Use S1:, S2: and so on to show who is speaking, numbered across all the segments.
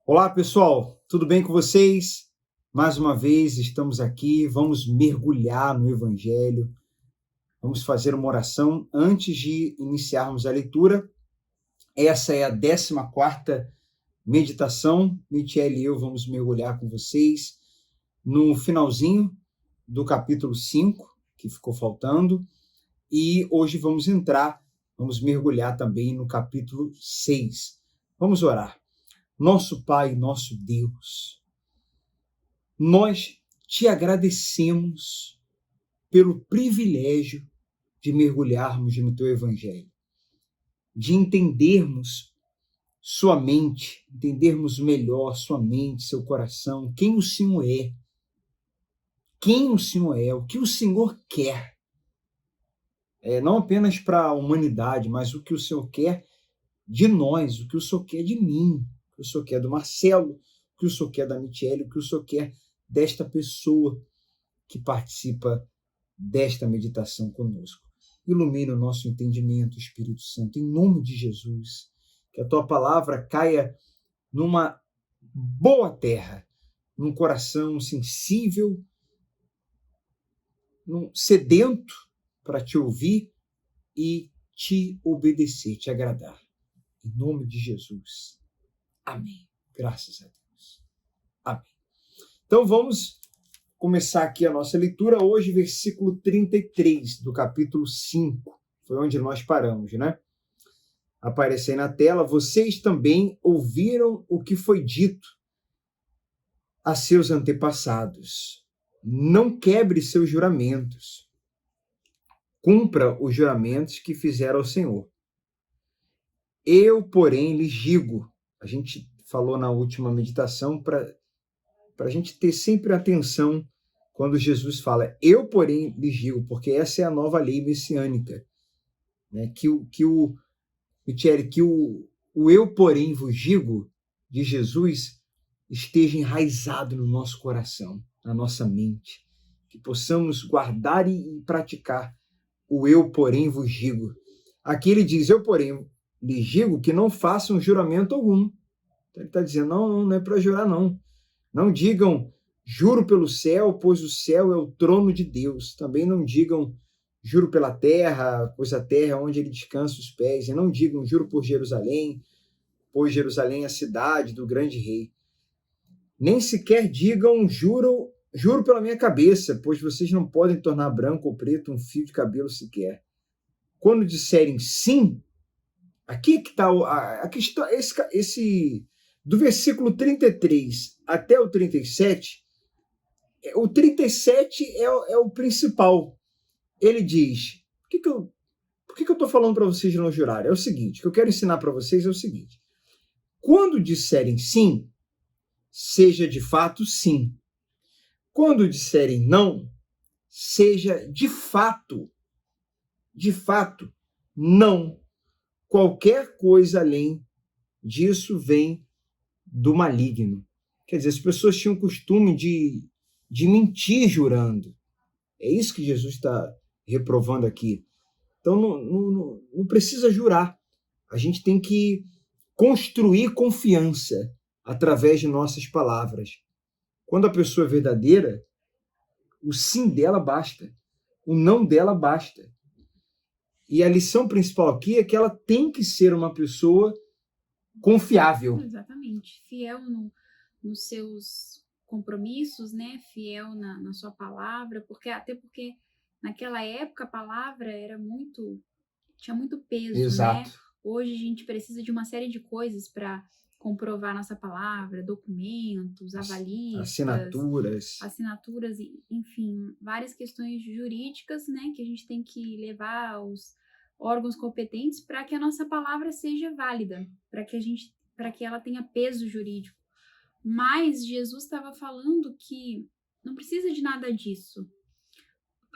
S1: Olá, pessoal, tudo bem com vocês? Mais uma vez estamos aqui, vamos mergulhar no Evangelho, vamos fazer uma oração antes de iniciarmos a leitura. Essa é a 14ª meditação. Michele e eu vamos mergulhar com vocês no finalzinho do capítulo 5, que ficou faltando, e hoje vamos mergulhar também no capítulo 6. Vamos orar. Nosso Pai, nosso Deus, nós te agradecemos pelo privilégio de mergulharmos no teu Evangelho, de entendermos sua mente, entendermos melhor sua mente, seu coração, quem o Senhor é, o que o Senhor quer. Não apenas para a humanidade, mas o que o Senhor quer de nós, o que o Senhor quer de mim, o que o Senhor quer do Marcelo, o que o Senhor quer da Michele, o que o Senhor quer desta pessoa que participa desta meditação conosco. Ilumina o nosso entendimento, Espírito Santo, em nome de Jesus. Que a tua palavra caia numa boa terra, num coração sensível, sedento para te ouvir e te obedecer, te agradar. Em nome de Jesus. Amém. Graças a Deus. Amém. Então vamos começar aqui a nossa leitura hoje, versículo 33 do capítulo 5. Foi onde nós paramos, né? Aparece aí na tela. Vocês também ouviram o que foi dito a seus antepassados. Não quebre seus juramentos. Cumpra os juramentos que fizeram ao Senhor. Eu, porém, lhes digo, a gente falou na última meditação para a gente ter sempre atenção quando Jesus fala, eu, porém, lhes digo, porque essa é a nova lei messiânica, né? Que o eu, porém, vos digo, de Jesus, esteja enraizado no nosso coração, na nossa mente, que possamos guardar e praticar o eu, porém, vos digo. Aqui ele diz, eu, porém, lhes digo que não façam juramento algum. Então ele está dizendo, não é para jurar, não. Não digam, juro pelo céu, pois o céu é o trono de Deus. Também não digam, juro pela terra, pois a terra é onde ele descansa os pés. E não digam, juro por Jerusalém, pois Jerusalém é a cidade do grande rei. Nem sequer digam, juro pela minha cabeça, pois vocês não podem tornar branco ou preto um fio de cabelo sequer. Quando disserem sim, aqui que está a questão, esse do versículo 33 até o 37, o 37 é o principal. Ele diz, por que eu estou falando para vocês não jurarem? É o seguinte, o que eu quero ensinar para vocês é o seguinte, quando disserem sim, seja de fato sim. Quando disserem não, seja de fato não. Qualquer coisa além disso vem do maligno. Quer dizer, as pessoas tinham o costume de mentir jurando. É isso que Jesus está reprovando aqui. Então, não precisa jurar. A gente tem que construir confiança através de nossas palavras. Quando a pessoa é verdadeira, o sim dela basta. O não dela basta. E a lição principal aqui é que ela tem que ser uma pessoa confiável.
S2: Exatamente. Fiel nos seus compromissos, né? Fiel na sua palavra, até porque naquela época a palavra tinha muito peso,
S1: Exato.
S2: né? Hoje a gente precisa de uma série de coisas para comprovar nossa palavra, documentos, avalistas, assinaturas, enfim, várias questões jurídicas, né, que a gente tem que levar aos órgãos competentes para que a nossa palavra seja válida, para que ela tenha peso jurídico. Mas Jesus estava falando que não precisa de nada disso.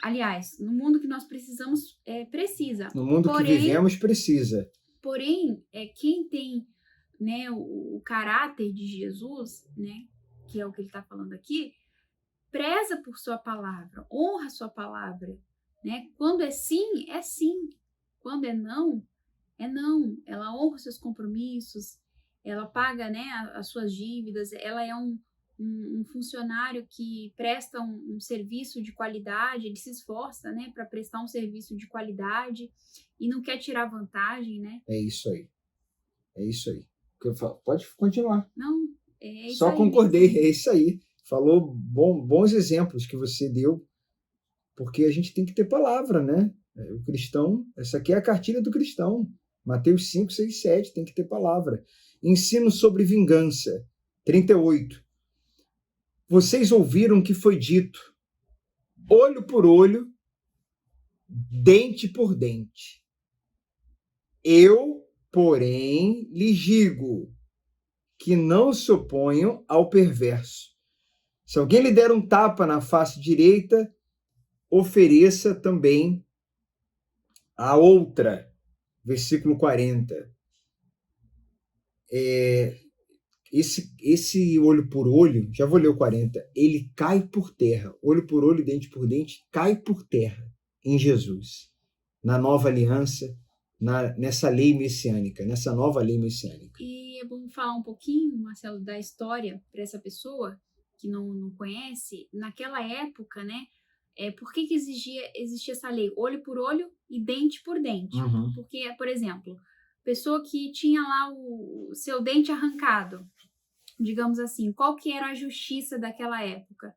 S2: Aliás, no mundo que nós precisamos, precisa.
S1: No mundo que vivemos, precisa.
S2: Porém, quem tem, né, o caráter de Jesus, né, que é o que ele está falando aqui, preza por sua palavra, honra sua palavra, né? Quando é sim, é sim. Quando é não, é não. Ela honra seus compromissos, ela paga, né, as suas dívidas, ela é um funcionário que presta um serviço de qualidade, ele se esforça, né, para prestar um serviço de qualidade e não quer tirar vantagem, né?
S1: É isso aí. É isso aí. Pode continuar.
S2: Não, é isso
S1: Só
S2: aí
S1: concordei,
S2: mesmo.
S1: é isso aí. Falou bons exemplos que você deu, porque a gente tem que ter palavra, né? O cristão, essa aqui é a cartilha do cristão. Mateus 5, 6, 7, tem que ter palavra. Ensino sobre vingança. 38. Vocês ouviram que foi dito, olho por olho, dente por dente. Eu, porém, lhes digo que não se oponham ao perverso. Se alguém lhe der um tapa na face direita, ofereça também a outra. Versículo 40. Esse olho por olho, já vou ler o 40, ele cai por terra. Olho por olho, dente por dente, cai por terra em Jesus. Na nova aliança, nessa lei messiânica, nessa nova lei messiânica.
S2: E é bom falar um pouquinho, Marcelo, da história para essa pessoa que não conhece. Naquela época, né? Por que existia essa lei? Olho por olho e dente por dente.
S1: Uhum.
S2: Porque, por exemplo, pessoa que tinha lá o seu dente arrancado, digamos assim, qual que era a justiça daquela época?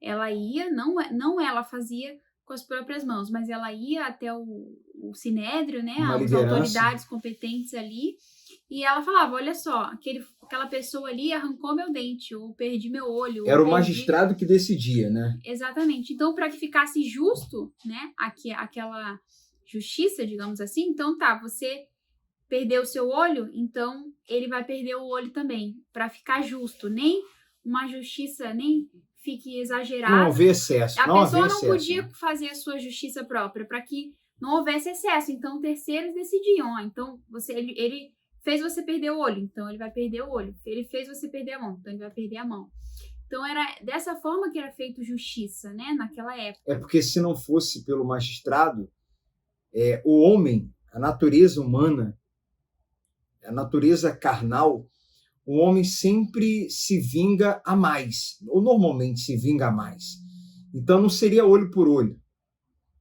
S2: Ela ia, não ela fazia com as próprias mãos, mas ela ia até o sinédrio, né, as autoridades competentes ali, e ela falava, olha só, aquela pessoa ali arrancou meu dente, ou perdi meu olho.
S1: Era o magistrado que decidia, né?
S2: Exatamente. Então, para que ficasse justo, né, aquela justiça, digamos assim, então tá, você perdeu o seu olho, então ele vai perder o olho também, para ficar justo. Nem uma justiça, nem fique exagerada.
S1: Não houve excesso.
S2: A pessoa não podia fazer a sua justiça própria, para que não houvesse excesso. Então, terceiros decidiam. Então, ele fez você perder o olho, então ele vai perder o olho. Ele fez você perder a mão, então ele vai perder a mão. Então, era dessa forma que era feito justiça, né, naquela época.
S1: É porque se não fosse pelo magistrado, o homem, a natureza humana, a natureza carnal, o homem sempre se vinga a mais, ou normalmente se vinga a mais. Então não seria olho por olho,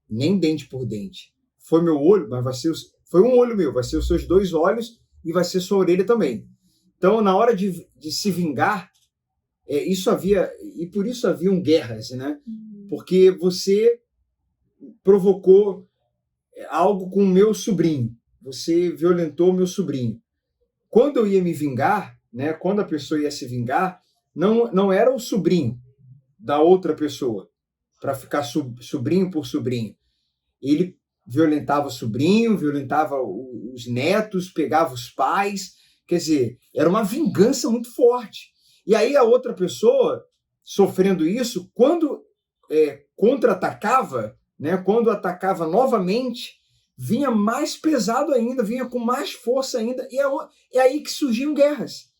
S1: nem dente por dente. Foi meu olho, mas foi um olho meu, vai ser os seus 2 olhos e vai ser sua orelha também. Então, na hora de se vingar, e por isso haviam guerras, né? Porque você provocou algo com o meu sobrinho, você violentou o meu sobrinho. Quando eu ia me vingar, né, quando a pessoa ia se vingar, não era o sobrinho da outra pessoa, para ficar sobrinho por sobrinho. Ele violentava o sobrinho, violentava os netos, pegava os pais. Quer dizer, era uma vingança muito forte. E aí a outra pessoa, sofrendo isso, quando contra-atacava, né, quando atacava novamente, vinha mais pesado ainda, vinha com mais força ainda, e é aí que surgiam guerras.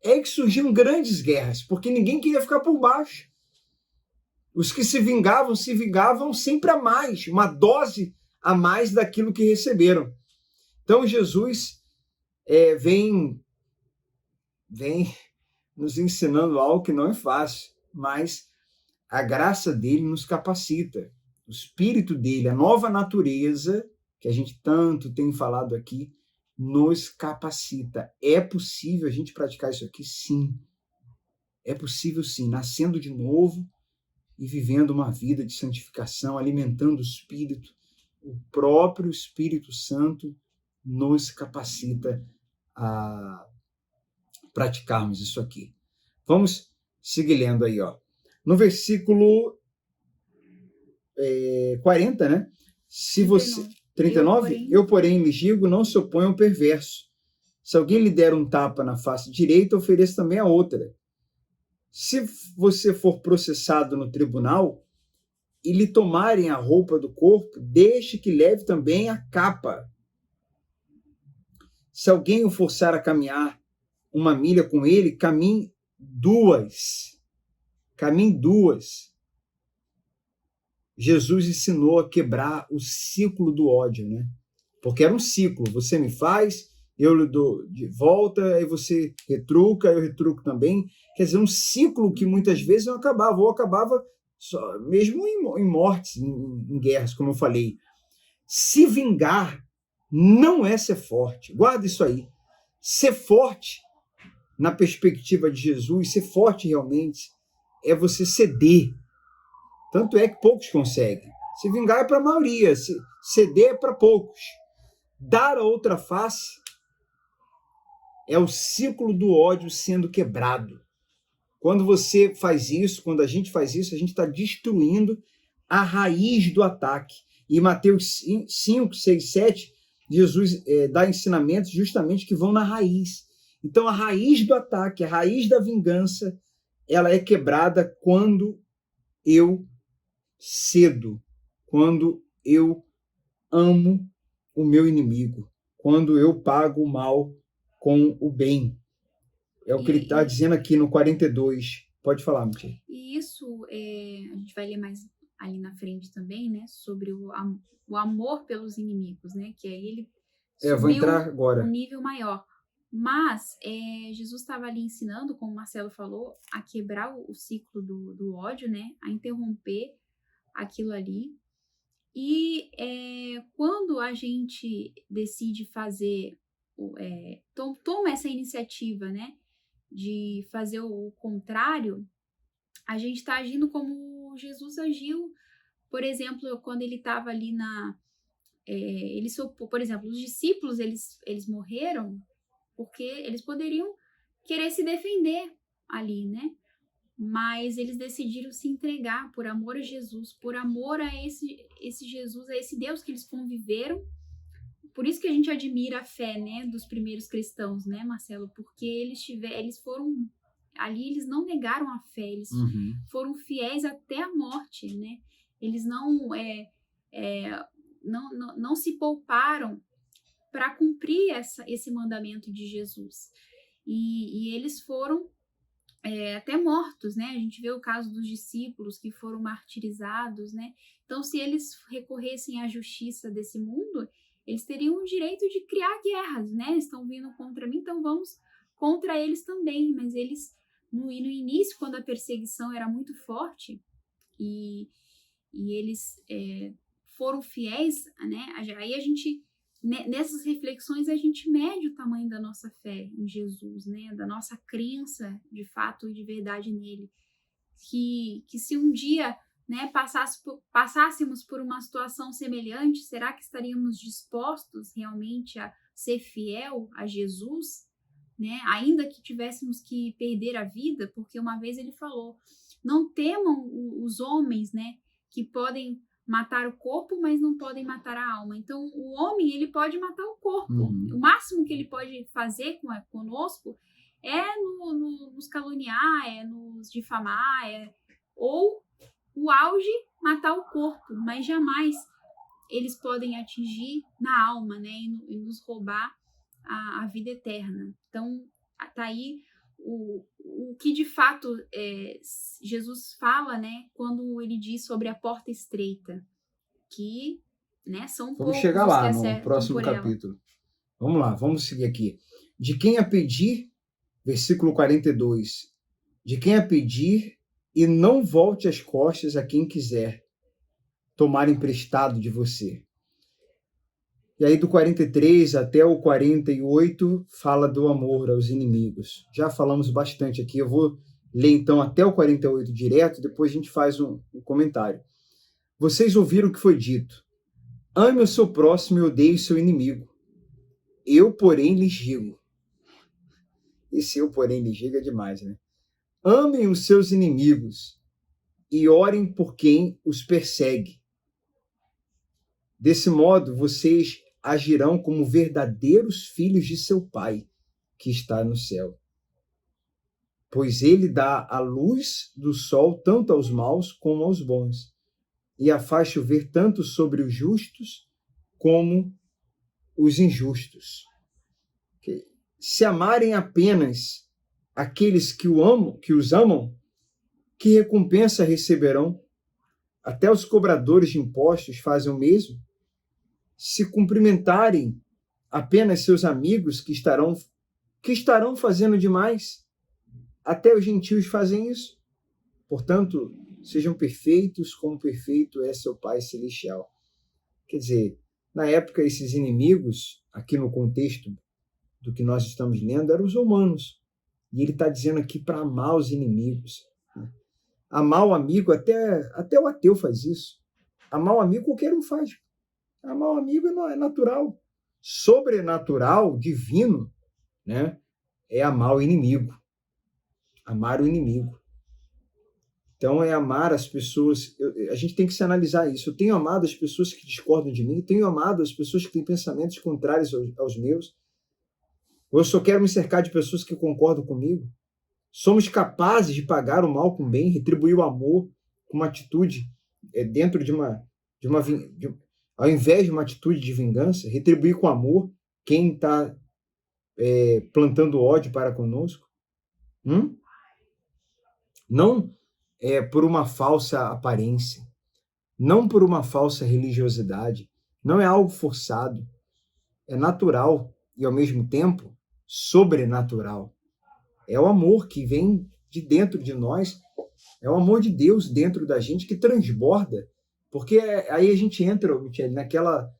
S1: É aí que surgiam grandes guerras, porque ninguém queria ficar por baixo. Os que se vingavam sempre a mais, uma dose a mais daquilo que receberam. Então Jesus vem nos ensinando algo que não é fácil, mas a graça dele nos capacita. O Espírito dele, a nova natureza, que a gente tanto tem falado aqui, nos capacita. É possível a gente praticar isso aqui? Sim. É possível sim, nascendo de novo e vivendo uma vida de santificação, alimentando o Espírito. O próprio Espírito Santo nos capacita a praticarmos isso aqui. Vamos seguir lendo aí, ó. No versículo 40, né? Se
S2: 39.
S1: você 39, eu porém lhes digo, não se oponha ao perverso. Se alguém lhe der um tapa na face direita, ofereça também a outra. Se você for processado no tribunal e lhe tomarem a roupa do corpo, deixe que leve também a capa. Se alguém o forçar a caminhar 1 milha com ele, caminhe 2. Caminhe 2. Jesus ensinou a quebrar o ciclo do ódio, né? Porque era um ciclo. Você me faz, eu lhe dou de volta, aí você retruca, eu retruco também. Quer dizer, um ciclo que muitas vezes eu acabava só, mesmo em mortes, em guerras, como eu falei. Se vingar não é ser forte. Guarda isso aí. Ser forte, na perspectiva de Jesus, ser forte realmente é você ceder. Tanto é que poucos conseguem. Se vingar é para a maioria, ceder é para poucos. Dar a outra face é o ciclo do ódio sendo quebrado. Quando você faz isso, quando a gente faz isso, a gente está destruindo a raiz do ataque. E Mateus 5, 6, 7, Jesus dá ensinamentos justamente que vão na raiz. Então, a raiz do ataque, a raiz da vingança, ela é quebrada quando eu cedo, quando eu amo o meu inimigo, quando eu pago o mal com o bem. É o que ele está dizendo aqui no 42. Pode falar, Mitia.
S2: E isso, a gente vai ler mais ali na frente também, né? Sobre o amor pelos inimigos, né? Que aí ele subiu
S1: vou entrar agora.
S2: Um nível maior. Mas Jesus estava ali ensinando, como o Marcelo falou, a quebrar o ciclo do ódio, né? A interromper aquilo ali. E quando a gente decide fazer, toma essa iniciativa, né? De fazer o contrário, a gente está agindo como Jesus agiu. Por exemplo, quando ele estava ali por exemplo, os discípulos, eles morreram porque eles poderiam querer se defender ali, né? Mas eles decidiram se entregar por amor a Jesus, por amor a esse Jesus, a esse Deus que eles conviveram. Por isso que a gente admira a fé, né, dos primeiros cristãos, né, Marcelo? Porque eles foram ali, eles não negaram a fé, eles foram fiéis até a morte, né? Eles não se pouparam para cumprir esse mandamento de Jesus. E eles foram até mortos, né? A gente vê o caso dos discípulos que foram martirizados, né? Então, se eles recorressem à justiça desse mundo, eles teriam o direito de criar guerras, né? Estão vindo contra mim, então vamos contra eles também. Mas eles, no início, quando a perseguição era muito forte e eles foram fiéis, né? Aí a gente, nessas reflexões, a gente mede o tamanho da nossa fé em Jesus, né? Da nossa crença, de fato e de verdade nele. Que se um dia, né, passássemos por uma situação semelhante, será que estaríamos dispostos realmente a ser fiel a Jesus, né? Ainda que tivéssemos que perder a vida, porque uma vez ele falou, não temam os homens, né, que podem matar o corpo, mas não podem matar a alma. Então, o homem, ele pode matar o corpo. O máximo que ele pode fazer conosco é nos caluniar, nos difamar, ou o auge, matar o corpo, mas jamais eles podem atingir na alma, né, e nos roubar a vida eterna. Então, tá aí o que de fato Jesus fala, né, quando ele diz sobre a porta estreita, que, né, são poucos.
S1: Vamos chegar lá no próximo capítulo. Vamos lá, vamos seguir aqui. De quem a pedir, versículo 42, de quem a pedir e não volte as costas a quem quiser tomar emprestado de você. E aí do 43 até o 48 fala do amor aos inimigos. Já falamos bastante aqui, eu vou ler então até o 48 direto, depois a gente faz um comentário. Vocês ouviram o que foi dito. Ame o seu próximo e odeie o seu inimigo. Eu, porém, lhes digo. Esse eu, porém, lhes digo é demais, né? Amem os seus inimigos e orem por quem os persegue. Desse modo, vocês agirão como verdadeiros filhos de seu Pai, que está no céu. Pois ele dá a luz do sol tanto aos maus como aos bons, e a faz chover tanto sobre os justos como os injustos. Se amarem apenas aqueles que os amam, que recompensa receberão? Até os cobradores de impostos fazem o mesmo. Se cumprimentarem apenas seus amigos que estarão fazendo demais. Até os gentios fazem isso. Portanto, sejam perfeitos como perfeito é seu Pai Celestial. Quer dizer, na época, esses inimigos, aqui no contexto do que nós estamos lendo, eram os humanos. E ele está dizendo aqui para amar os inimigos. Amar o amigo, até o ateu faz isso. Amar o amigo qualquer um faz. Amar o amigo é natural. Sobrenatural, divino, né, é amar o inimigo. Amar o inimigo. Então, é amar as pessoas. A gente tem que se analisar isso. Eu tenho amado as pessoas que discordam de mim, tenho amado as pessoas que têm pensamentos contrários aos meus. Ou eu só quero me cercar de pessoas que concordam comigo. Somos capazes de pagar o mal com o bem, retribuir o amor com uma atitude dentro ao invés de uma atitude de vingança, retribuir com amor quem está plantando ódio para conosco. Não por uma falsa aparência, não por uma falsa religiosidade, não é algo forçado, é natural e, ao mesmo tempo, sobrenatural. É o amor que vem de dentro de nós, é o amor de Deus dentro da gente que transborda, porque aí a gente entra, Michele, naquela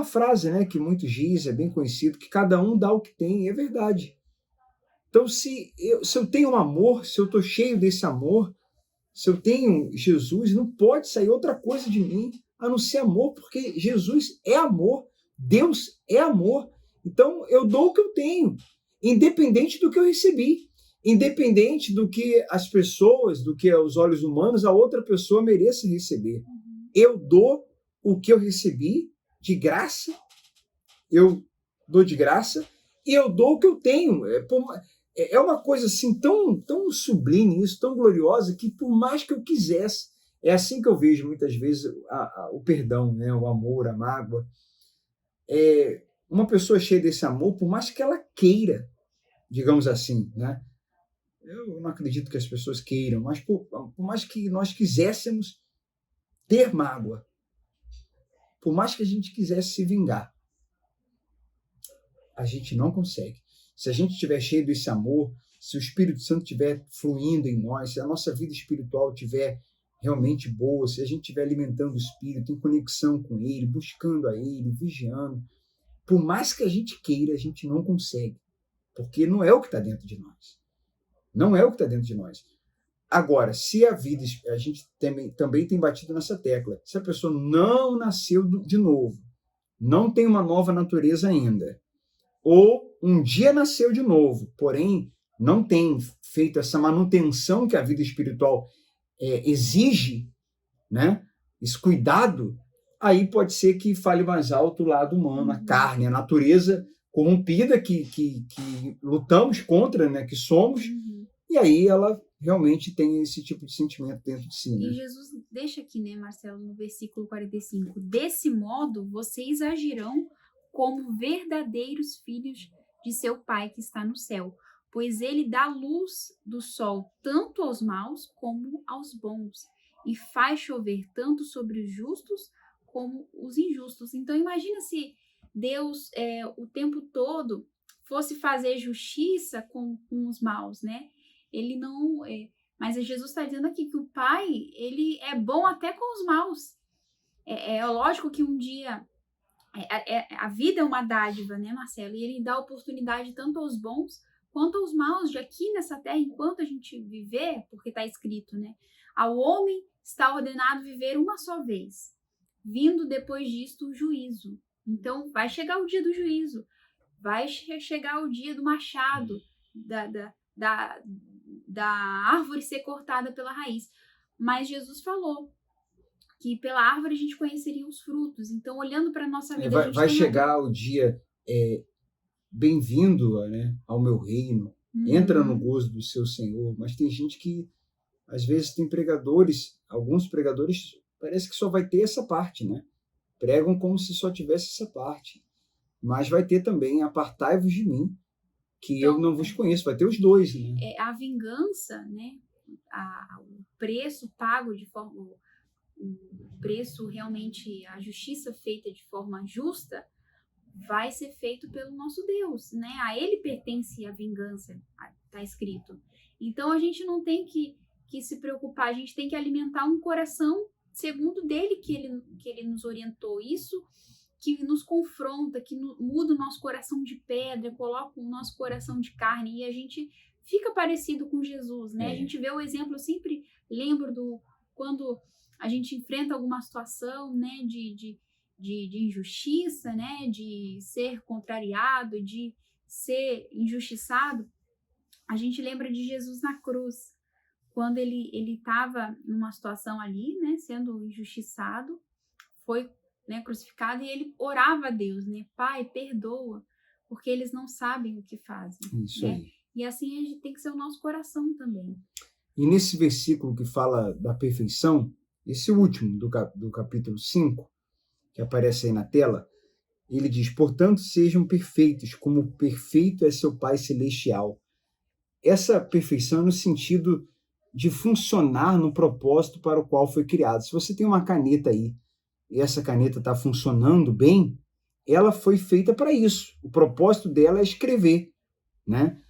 S1: frase, né, que muitos dizem, é bem conhecido, que cada um dá o que tem, é verdade. Então, se eu tenho um amor, se eu estou cheio desse amor, se eu tenho Jesus, não pode sair outra coisa de mim a não ser amor, porque Jesus é amor, Deus é amor. Então, eu dou o que eu tenho, independente do que eu recebi, independente do que as pessoas, do que os olhos humanos, a outra pessoa mereça receber. Eu dou o que eu recebi de graça, eu dou de graça, e eu dou o que eu tenho. É uma coisa assim tão, tão sublime isso, tão gloriosa, que por mais que eu quisesse, é assim que eu vejo muitas vezes o perdão, né? O amor, a mágoa. Uma pessoa cheia desse amor, por mais que ela queira, digamos assim, né? Eu não acredito que as pessoas queiram, mas por mais que nós quiséssemos ter mágoa, por mais que a gente quisesse se vingar, a gente não consegue. Se a gente estiver cheio desse amor, se o Espírito Santo estiver fluindo em nós, se a nossa vida espiritual estiver realmente boa, se a gente estiver alimentando o Espírito, em conexão com Ele, buscando a Ele, vigiando, por mais que a gente queira, a gente não consegue, porque não é o que está dentro de nós. Não é o que está dentro de nós. Agora, se a vida, a gente também tem batido nessa tecla, se a pessoa não nasceu de novo, não tem uma nova natureza ainda, ou um dia nasceu de novo, porém não tem feito essa manutenção que a vida espiritual exige, né? Esse cuidado, aí pode ser que fale mais alto o lado humano, a carne, a natureza corrompida que lutamos contra, né? Que somos, e aí ela realmente tem esse tipo de sentimento dentro de si. Né?
S2: E Jesus deixa aqui, né, Marcelo, no versículo 45, desse modo vocês agirão como verdadeiros filhos de seu Pai que está no céu, pois ele dá luz do sol tanto aos maus como aos bons, e faz chover tanto sobre os justos como os injustos. Então imagina se Deus o tempo todo fosse fazer justiça com os maus, né? Ele não... Mas Jesus está dizendo aqui que o Pai, ele é bom até com os maus. É lógico que um dia... a vida é uma dádiva, né, Marcelo? E ele dá oportunidade tanto aos bons quanto aos maus de aqui nessa terra, enquanto a gente viver, porque está escrito, né? Ao homem está ordenado viver uma só vez, vindo depois disto o juízo. Então, vai chegar o dia do juízo, vai chegar o dia do machado, da árvore ser cortada pela raiz. Mas Jesus falou que pela árvore a gente conheceria os frutos. Então, olhando para a nossa vida...
S1: vai chegar o dia bem-vindo, né, ao meu reino, entra no gozo do seu Senhor. Mas tem gente que, às vezes, tem pregadores, alguns pregadores, parece que só vai ter essa parte, né? Pregam como se só tivesse essa parte. Mas vai ter também, apartai-vos de mim, que então, eu não vos conheço. Vai ter os dois, né?
S2: A vingança, né? O preço pago de forma... O preço realmente, a justiça feita de forma justa, vai ser feito pelo nosso Deus, né? A ele pertence a vingança, tá escrito. Então a gente não tem que se preocupar, a gente tem que alimentar um coração segundo dele que ele nos orientou. Isso que nos confronta, que muda o nosso coração de pedra, coloca o nosso coração de carne e a gente fica parecido com Jesus, né? A gente vê o exemplo, eu sempre lembro quando a gente enfrenta alguma situação, né, de injustiça, né, de ser contrariado, de ser injustiçado, a gente lembra de Jesus na cruz, quando ele estava numa situação ali, né, sendo injustiçado, foi, né, crucificado, e ele orava a Deus, né, Pai, perdoa, porque eles não sabem o que fazem.
S1: Isso, né? Aí.
S2: E assim a gente tem que ser o nosso coração também.
S1: E nesse versículo que fala da perfeição, esse último do capítulo 5, que aparece aí na tela, ele diz, portanto, sejam perfeitos, como perfeito é seu Pai Celestial. Essa perfeição é no sentido de funcionar no propósito para o qual foi criado. Se você tem uma caneta aí, e essa caneta está funcionando bem, ela foi feita para isso. O propósito dela é escrever, né?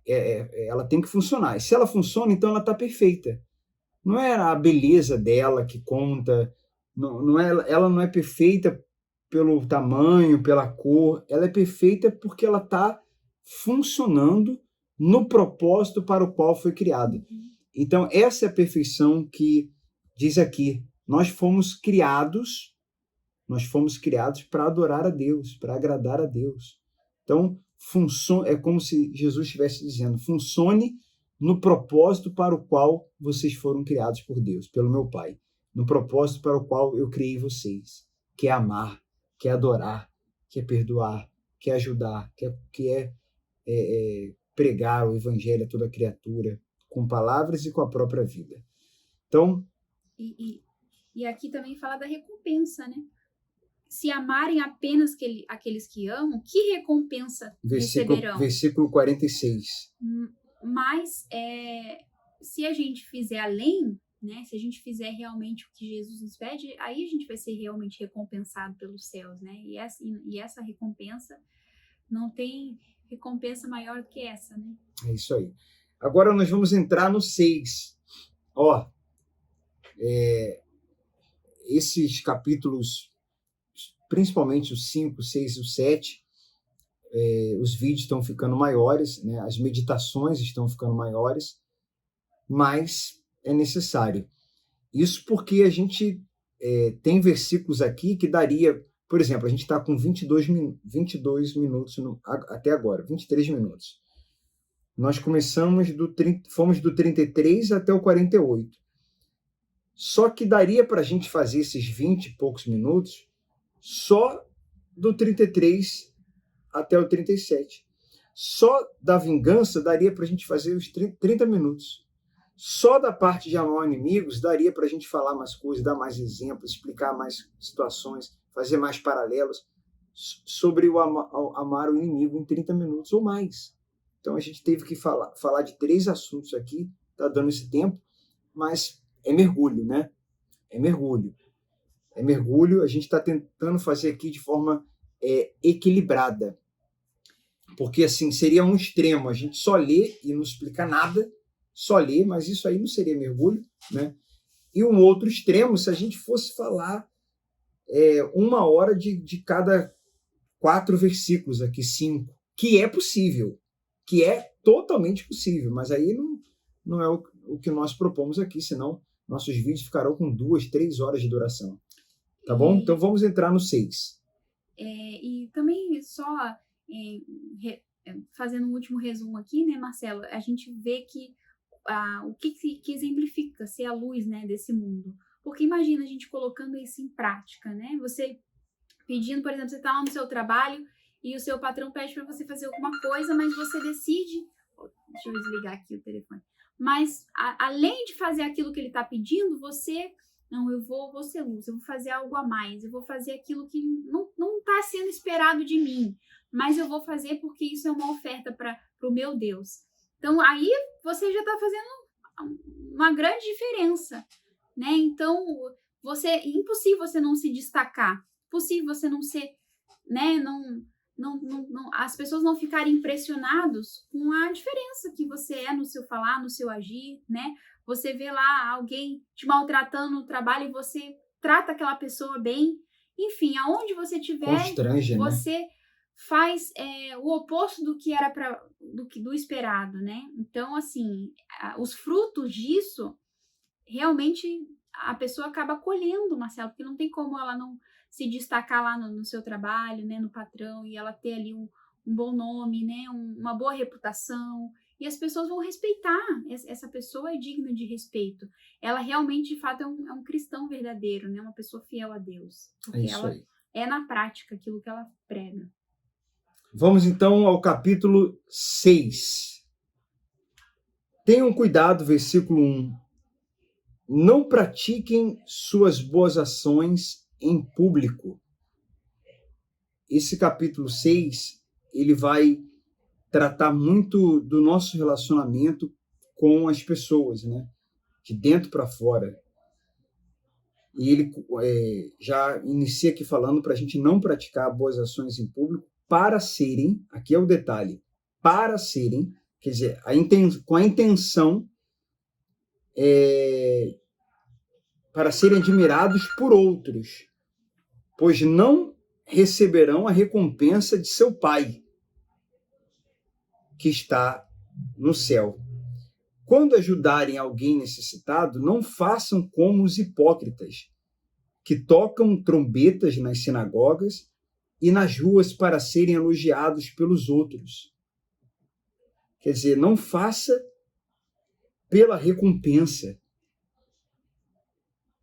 S1: Ela tem que funcionar. E se ela funciona, então ela está perfeita. Não é a beleza dela que conta, ela não é perfeita pelo tamanho, pela cor, ela é perfeita porque ela está funcionando no propósito para o qual foi criada. Então, essa é a perfeição que diz aqui. Nós fomos criados para adorar a Deus, para agradar a Deus. Então, é como se Jesus estivesse dizendo, funcione no propósito para o qual vocês foram criados por Deus, pelo meu Pai. No propósito para o qual eu criei vocês, que é amar, que é adorar, que é perdoar, que é ajudar, que é pregar o evangelho a toda criatura, com palavras e com a própria vida. Então...
S2: E aqui também fala da recompensa, né? Se amarem apenas aqueles que amam, que recompensa receberão?
S1: Versículo 46.
S2: Mas se a gente fizer além, né? Se a gente fizer realmente o que Jesus nos pede, aí a gente vai ser realmente recompensado pelos céus, né? E essa recompensa, não tem recompensa maior do que essa, né?
S1: É isso aí. Agora nós vamos entrar no 6. Ó, esses capítulos, principalmente o 5, 6 e o 7, os vídeos estão ficando maiores, né? As meditações estão ficando maiores, mas é necessário. Isso porque a gente tem versículos aqui que daria, por exemplo, a gente está com 22 minutos até agora, 23 minutos. Nós fomos do 33 até o 48. Só que daria para a gente fazer esses 20 e poucos minutos só do 33 até o 37. Só da vingança daria para a gente fazer os 30 minutos. Só da parte de amar inimigos daria para a gente falar mais coisas, dar mais exemplos, explicar mais situações, fazer mais paralelos sobre o amar o inimigo em 30 minutos ou mais. Então a gente teve que falar de 3 assuntos aqui, está dando esse tempo, mas é mergulho, né? É mergulho. A gente está tentando fazer aqui de forma equilibrada. Porque, assim, seria um extremo, a gente só lê e não explica nada, só lê, mas isso aí não seria mergulho, né? E um outro extremo, se a gente fosse falar 1 hora de cada 4 versículos aqui, 5, que é possível, que é totalmente possível, mas aí não é o que nós propomos aqui, senão nossos vídeos ficarão com 2, 3 horas de duração. Tá bom? Então vamos entrar no 6.
S2: E também só fazendo um último resumo aqui, né, Marcelo? A gente vê que o que exemplifica ser a luz, né, desse mundo. Porque imagina a gente colocando isso em prática, né? Você pedindo, por exemplo, você está lá no seu trabalho e o seu patrão pede para você fazer alguma coisa, mas você decide... Deixa eu desligar aqui o telefone. Mas, além de fazer aquilo que ele está pedindo, você... Não, eu vou ser luz, eu vou fazer algo a mais, eu vou fazer aquilo que não está sendo esperado de mim, mas eu vou fazer porque isso é uma oferta para o meu Deus. Então, aí você já está fazendo uma grande diferença, né? Então, impossível você não se destacar, impossível você não ser né, as pessoas não ficarem impressionadas com a diferença que você é no seu falar, no seu agir, né? Você vê lá alguém te maltratando no trabalho e você trata aquela pessoa bem. Enfim, aonde você estiver, você faz o oposto do que era do esperado, né? Então, assim, os frutos disso, realmente a pessoa acaba colhendo, Marcelo, porque não tem como ela não se destacar lá no seu trabalho, né, no patrão, e ela ter ali um bom nome, né, uma boa reputação, e as pessoas vão respeitar. Essa pessoa é digna de respeito. Ela realmente, de fato, é um cristão verdadeiro, né, uma pessoa fiel a Deus. Porque ela aí é na prática aquilo que ela prega.
S1: Vamos então ao capítulo 6. Tenham cuidado, versículo 1. Não pratiquem suas boas ações em público. Esse capítulo 6, ele vai tratar muito do nosso relacionamento com as pessoas, né? De dentro para fora. E ele já inicia aqui falando para a gente não praticar boas ações em público para serem, aqui é o detalhe, para serem, quer dizer, com a intenção para serem admirados por outros, pois não receberão a recompensa de seu Pai, que está no céu. Quando ajudarem alguém necessitado, não façam como os hipócritas, que tocam trombetas nas sinagogas e nas ruas para serem elogiados pelos outros. Quer dizer, não faça pela recompensa.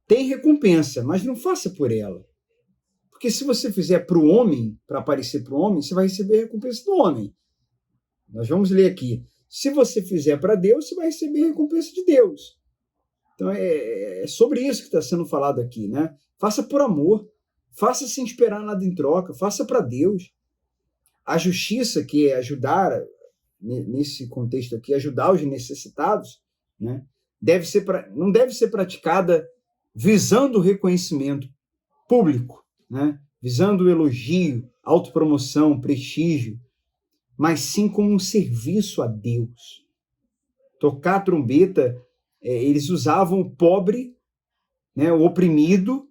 S1: Tem recompensa, mas não faça por ela. Porque se você fizer para o homem, para aparecer para o homem, você vai receber a recompensa do homem. Nós vamos ler aqui. Se você fizer para Deus, você vai receber a recompensa de Deus. Então é sobre isso que está sendo falado aqui, né? Faça por amor, faça sem esperar nada em troca, faça para Deus. A justiça, que é ajudar, nesse contexto aqui, ajudar os necessitados, né? Não deve ser praticada visando o reconhecimento público, né? Visando o elogio, autopromoção, prestígio, mas sim como um serviço a Deus. Tocar a trombeta, eles usavam o pobre, né, o oprimido,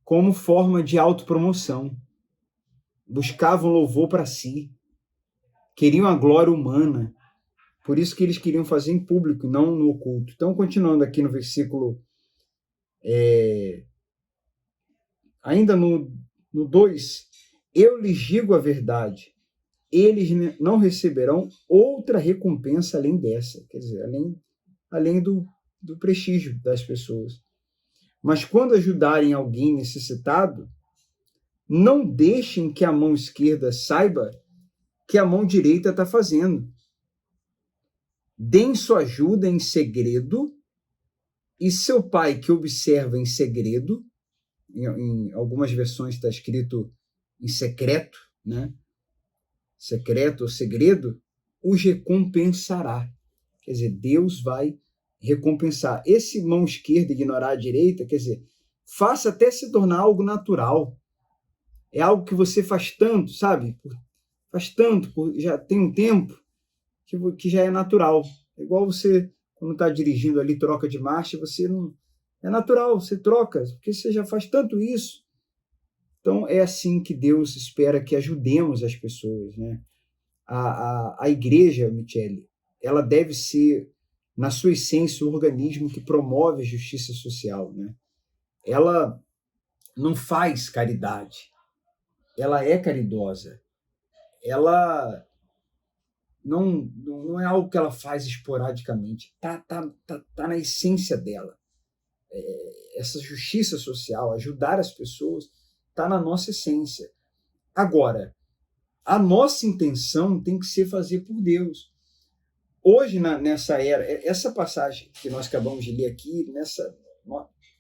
S1: como forma de autopromoção. Buscavam louvor para si. Queriam a glória humana. Por isso que eles queriam fazer em público, não no oculto. Então, continuando aqui no versículo... ainda no 2, eu lhes digo a verdade, eles não receberão outra recompensa além dessa, quer dizer, além do prestígio das pessoas. Mas quando ajudarem alguém necessitado, não deixem que a mão esquerda saiba que a mão direita está fazendo. Deem sua ajuda em segredo, e seu pai, que observa em segredo, em algumas versões está escrito em secreto, né? Secreto ou segredo, os recompensará. Quer dizer, Deus vai recompensar. Esse mão esquerda ignorar a direita, quer dizer, faça até se tornar algo natural. É algo que você faz tanto, sabe? Faz tanto, já tem um tempo que já é natural. É igual você, quando está dirigindo ali, troca de marcha, você não... É natural, você troca, porque você já faz tanto isso. Então, é assim que Deus espera que ajudemos as pessoas, né? A igreja, Michele, ela deve ser, na sua essência, um organismo que promove a justiça social, né? Ela não faz caridade, ela é caridosa. Ela não é algo que ela faz esporadicamente, tá na essência dela. Essa justiça social, ajudar as pessoas, está na nossa essência. Agora, a nossa intenção tem que ser fazer por Deus. Hoje, nessa era, essa passagem que nós acabamos de ler aqui,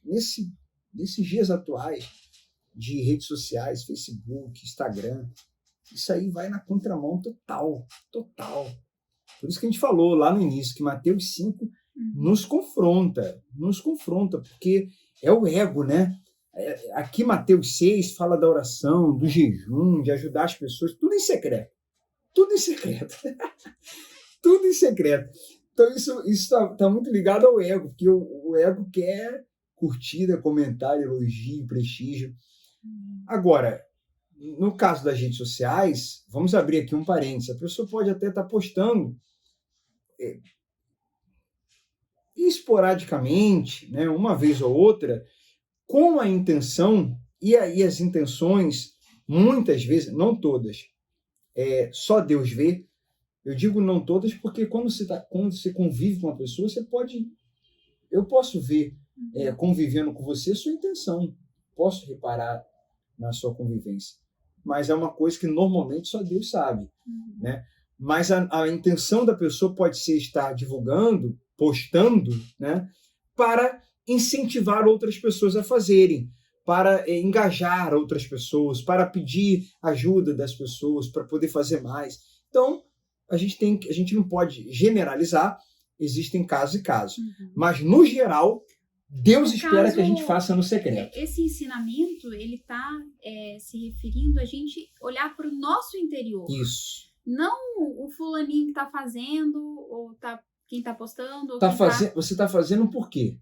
S1: nesses dias atuais de redes sociais, Facebook, Instagram, isso aí vai na contramão total. Por isso que a gente falou lá no início, que Mateus 5 nos confronta, porque é o ego, né? Aqui Mateus 6 fala da oração, do jejum, de ajudar as pessoas, tudo em secreto. Tudo em secreto. Tudo em secreto. Então isso está muito ligado ao ego, porque o ego quer curtida, comentário, elogio, prestígio. Agora, no caso das redes sociais, vamos abrir aqui um parênteses, a pessoa pode até estar postando esporadicamente, né, uma vez ou outra, com a intenção, e aí as intenções, muitas vezes, não todas, só Deus vê. Eu digo não todas porque quando você convive com uma pessoa, eu posso ver, convivendo com você, sua intenção, posso reparar na sua convivência, mas é uma coisa que normalmente só Deus sabe, né? Mas a intenção da pessoa pode ser estar divulgando, postando, né, para incentivar outras pessoas a fazerem, para engajar outras pessoas, para pedir ajuda das pessoas, para poder fazer mais. Então, a gente não pode generalizar, existem casos e casos. Mas, no geral, Deus espera que a gente faça no secreto.
S2: Esse ensinamento, ele está se referindo a gente olhar para o nosso interior.
S1: Isso.
S2: Não o fulaninho que está fazendo, ou quem está postando. Ou
S1: Você está fazendo por quê?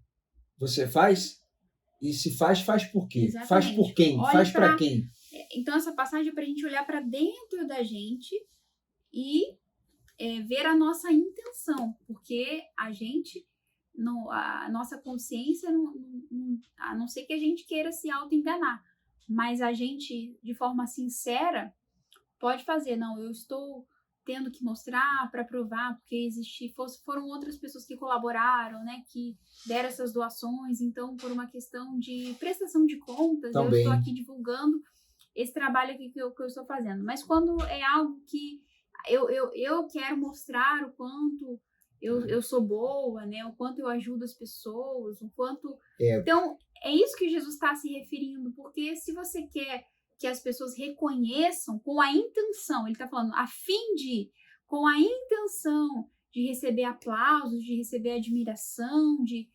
S1: Você faz? E se faz por quê?
S2: Exatamente.
S1: Faz por quem? Faz para quem?
S2: Então, essa passagem é para a gente olhar para dentro da gente e ver a nossa intenção, porque a nossa consciência, a não ser que a gente queira se auto-enganar, mas a gente, de forma sincera, pode fazer, não, eu estou tendo que mostrar para provar, porque foram outras pessoas que colaboraram, né, que deram essas doações, então, por uma questão de prestação de contas, também. Eu estou aqui divulgando esse trabalho aqui que eu estou fazendo. Mas quando é algo que eu quero mostrar o quanto eu sou boa, né, o quanto eu ajudo as pessoas, o quanto... Então, é isso que Jesus está se referindo, porque se você quer que as pessoas reconheçam com a intenção, ele está falando, com a intenção de receber aplausos, de receber admiração, de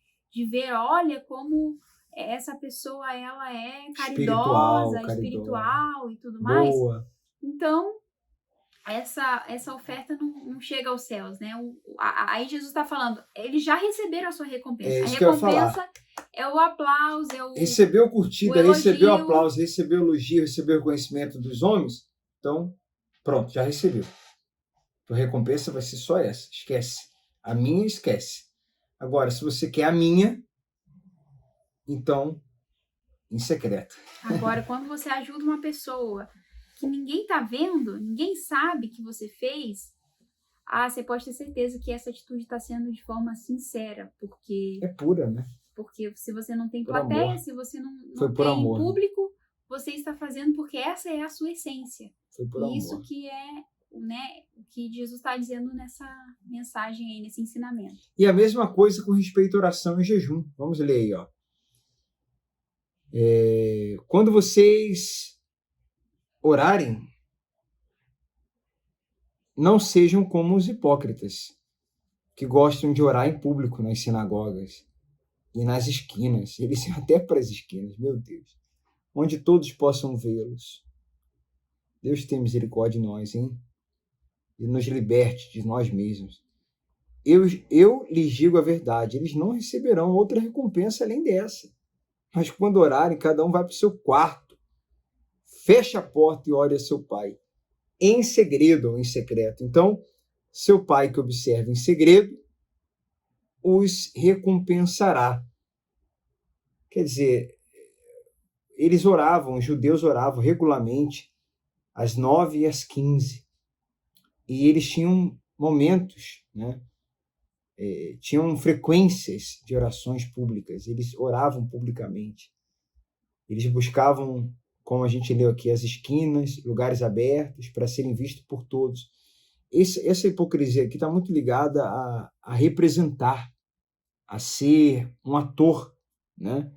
S2: ver, olha como essa pessoa, ela é caridosa, espiritual e tudo mais.
S1: Boa.
S2: Então, essa oferta não chega aos céus, né? Aí Jesus está falando, eles já receberam a sua recompensa. A recompensa é o aplauso,
S1: recebeu curtida, recebeu aplauso, recebeu elogio, recebeu reconhecimento dos homens. Então, pronto, já recebeu. A recompensa vai ser só essa. Esquece. A minha, esquece. Agora, se você quer a minha, então, em secreto.
S2: Agora, quando você ajuda uma pessoa que ninguém tá vendo, ninguém sabe que você fez, você pode ter certeza que essa atitude está sendo de forma sincera, porque...
S1: É pura, né?
S2: Porque se você não tem plateia, se você não tem
S1: amor,
S2: público, você está fazendo porque essa é a sua essência.
S1: Foi por
S2: e isso
S1: amor.
S2: que é, né, o que Jesus está dizendo nessa mensagem aí, nesse ensinamento.
S1: E a mesma coisa com respeito à oração e jejum. Vamos ler aí, ó. Quando vocês orarem, não sejam como os hipócritas, que gostam de orar em público nas sinagogas e nas esquinas. Eles iam até para as esquinas, meu Deus. Onde todos possam vê-los. Deus tem misericórdia de nós, hein? E nos liberte de nós mesmos. Eu lhes digo a verdade, eles não receberão outra recompensa além dessa. Mas quando orarem, cada um vai para o seu quarto, fecha a porta e ore a seu pai, em segredo ou em secreto. Então, seu pai que observa em segredo, os recompensará. Quer dizer, eles oravam, os judeus oravam regularmente, às 9 e às 15. E eles tinham momentos, né? Tinham frequências de orações públicas, eles oravam publicamente. Eles buscavam, como a gente leu aqui, as esquinas, lugares abertos, para serem vistos por todos. Essa hipocrisia aqui está muito ligada a representar, a ser um ator, né?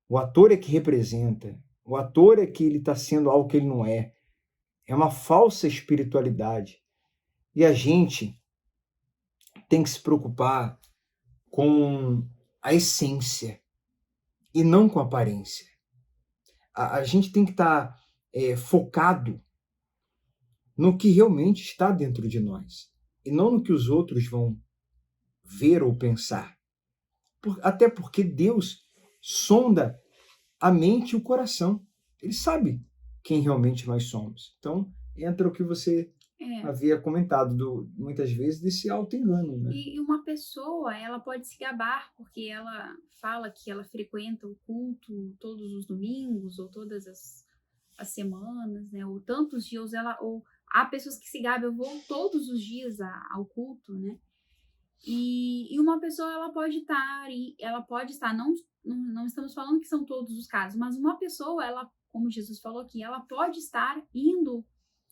S1: O ator é que representa, o ator é que ele está sendo algo que ele não é. É uma falsa espiritualidade. E a gente tem que se preocupar com a essência e não com a aparência. a gente tem que estar focado no que realmente está dentro de nós e não no que os outros vão ver ou pensar. Até porque Deus sonda a mente e o coração. Ele sabe quem realmente nós somos. Então, entra o que você havia comentado muitas vezes desse auto-engano, né?
S2: E uma pessoa, ela pode se gabar porque ela fala que ela frequenta o culto todos os domingos ou todas as semanas, né? Ou tantos dias, ou há pessoas que se gabam, eu vou todos os dias ao culto, né? E uma pessoa, ela pode estar, não estamos falando que são todos os casos, mas uma pessoa, ela, como Jesus falou aqui, ela pode estar indo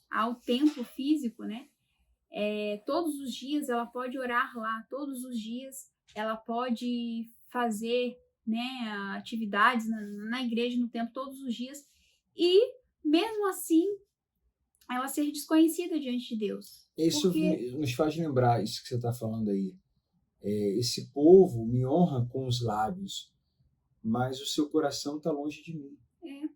S2: ao templo físico, né? Todos os dias ela pode orar lá, todos os dias ela pode fazer, né, atividades na igreja, no templo, todos os dias, e mesmo assim ela ser desconhecida diante de Deus.
S1: Isso nos faz lembrar isso que você está falando aí. Esse povo me honra com os lábios, mas o seu coração está longe de mim.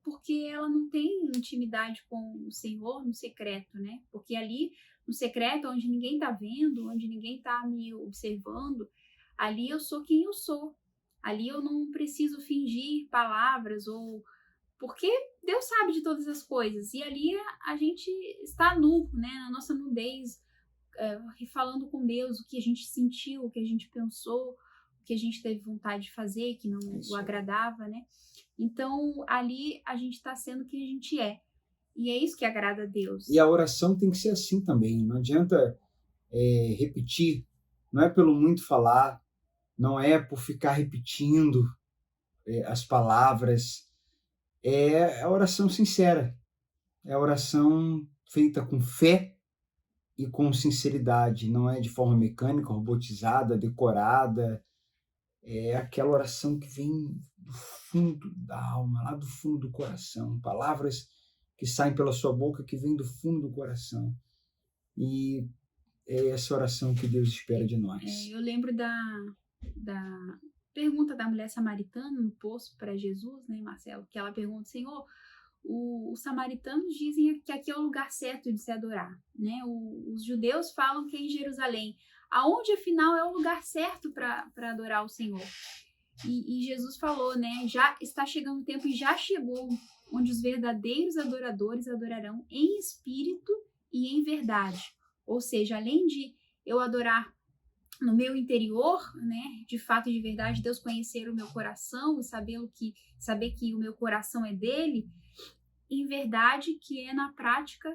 S2: Porque ela não tem intimidade com o Senhor no secreto, né? Porque ali, no secreto, onde ninguém tá vendo, onde ninguém tá me observando, ali eu sou quem eu sou. Ali eu não preciso fingir palavras porque Deus sabe de todas as coisas. E ali a gente está nu, né? Na nossa nudez, falando com Deus o que a gente sentiu, o que a gente pensou, o que a gente teve vontade de fazer, que não o agradava, né? Então, ali a gente está sendo quem a gente é. E é isso que agrada a Deus.
S1: E a oração tem que ser assim também. Não adianta repetir. Não é pelo muito falar. Não é por ficar repetindo as palavras. É a oração sincera. É a oração feita com fé e com sinceridade. Não é de forma mecânica, robotizada, decorada. É aquela oração que vem do fundo da alma, lá do fundo do coração. Palavras que saem pela sua boca que vêm do fundo do coração. E é essa oração que Deus espera de nós.
S2: Eu lembro da pergunta da mulher samaritana no poço para Jesus, né, Marcelo? Que ela pergunta, Senhor, os samaritanos dizem que aqui é o lugar certo de se adorar, né? Os judeus falam que é em Jerusalém. Aonde, afinal, é o lugar certo para adorar o Senhor? E Jesus falou, né? Já está chegando o tempo e já chegou, onde os verdadeiros adoradores adorarão em espírito e em verdade. Ou seja, além de eu adorar no meu interior, né? De fato e de verdade, Deus conhecer o meu coração e saber que o meu coração é dele, em verdade, que é na prática,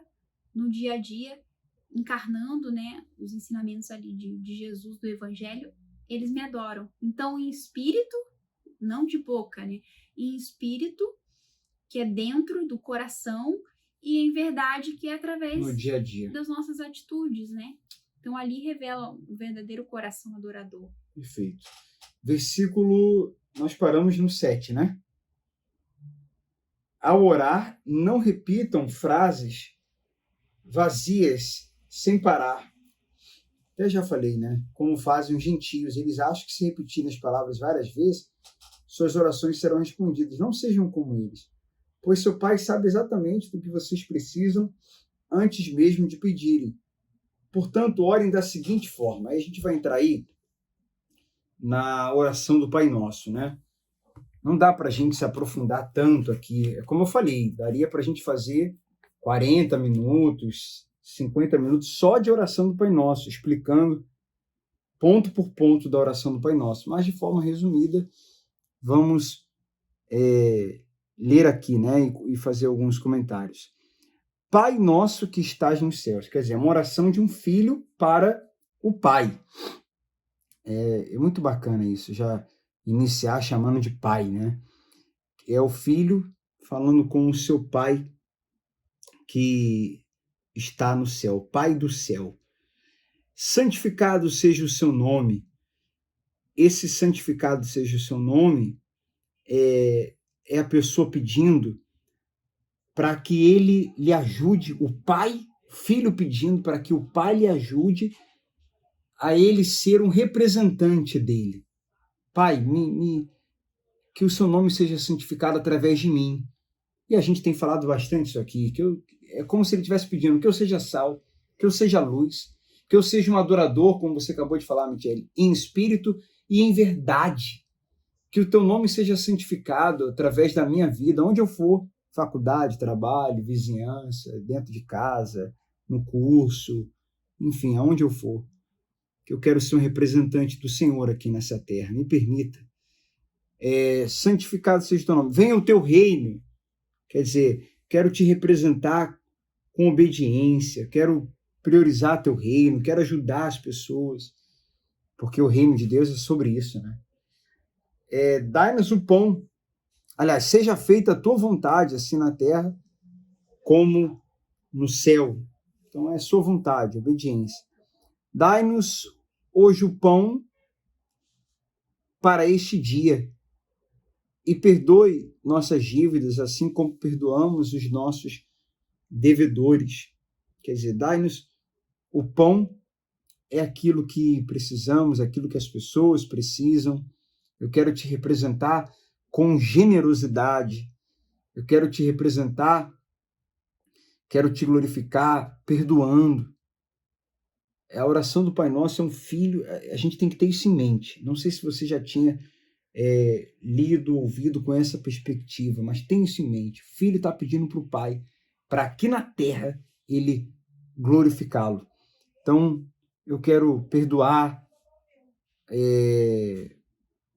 S2: no dia a dia, encarnando, né, os ensinamentos ali de Jesus, do Evangelho, eles me adoram. Então, em espírito, não de boca, né? Em espírito, que é dentro do coração, e em verdade, que é através
S1: no dia a dia
S2: das nossas atitudes, né? Então, ali revela o verdadeiro coração adorador.
S1: Perfeito. Versículo, nós paramos no 7, né? Ao orar, não repitam frases vazias sem parar. Eu já falei, né? Como fazem os gentios. Eles acham que se repetirem as palavras várias vezes, suas orações serão respondidas. Não sejam como eles, pois seu Pai sabe exatamente do que vocês precisam antes mesmo de pedirem. Portanto, orem da seguinte forma. Aí a gente vai entrar aí na oração do Pai Nosso, né? Não dá para a gente se aprofundar tanto aqui. Como eu falei, daria para a gente fazer 40 minutos, 50 minutos só de oração do Pai Nosso, explicando ponto por ponto da oração do Pai Nosso. Mas, de forma resumida, vamos ler aqui, né, e fazer alguns comentários. Pai Nosso que estás nos céus. Quer dizer, uma oração de um filho para o Pai. É muito bacana isso, já iniciar chamando de pai, né? É o filho falando com o seu pai que está no céu, Pai do céu. Santificado seja o seu nome. Esse santificado seja o seu nome é a pessoa pedindo para que ele lhe ajude, o pai, o filho pedindo para que o pai lhe ajude a ele ser um representante dele. Pai, que o seu nome seja santificado através de mim. E a gente tem falado bastante isso aqui, é como se ele estivesse pedindo que eu seja sal, que eu seja luz, que eu seja um adorador, como você acabou de falar, Michele, em espírito e em verdade. Que o teu nome seja santificado através da minha vida, onde eu for, faculdade, trabalho, vizinhança, dentro de casa, no curso, enfim, aonde eu for. Que eu quero ser um representante do Senhor aqui nessa terra. Me permita. Santificado seja o teu nome. Venha o teu reino. Quer dizer, quero te representar com obediência, quero priorizar teu reino, quero ajudar as pessoas, porque o reino de Deus é sobre isso, né? Dai-nos o pão. Aliás, seja feita a tua vontade, assim na terra, como no céu. Então é sua vontade, obediência. Dai-nos hoje o pão para este dia e perdoe nossas dívidas, assim como perdoamos os nossos devedores. Quer dizer, dai-nos o pão, é aquilo que precisamos, aquilo que as pessoas precisam. Eu quero te representar com generosidade. Eu quero te representar, quero te glorificar perdoando. A oração do Pai Nosso é um filho, a gente tem que ter isso em mente. Não sei se você já tinha lido, ouvido com essa perspectiva, mas tem isso em mente. O filho está pedindo para o Pai, para aqui na terra, ele glorificá-lo. Então, eu quero perdoar,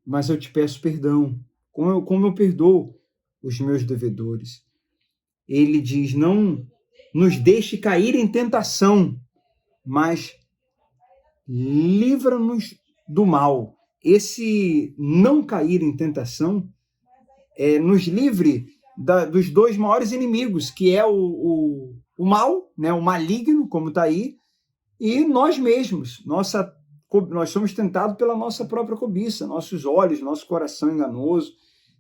S1: mas eu te peço perdão, como eu perdoo os meus devedores. Ele diz, não nos deixe cair em tentação, mas livra-nos do mal. Esse não cair em tentação nos livre dos dois maiores inimigos, que é o mal, né, o maligno, como está aí, e nós mesmos. Nós somos tentados pela nossa própria cobiça, nossos olhos, nosso coração enganoso.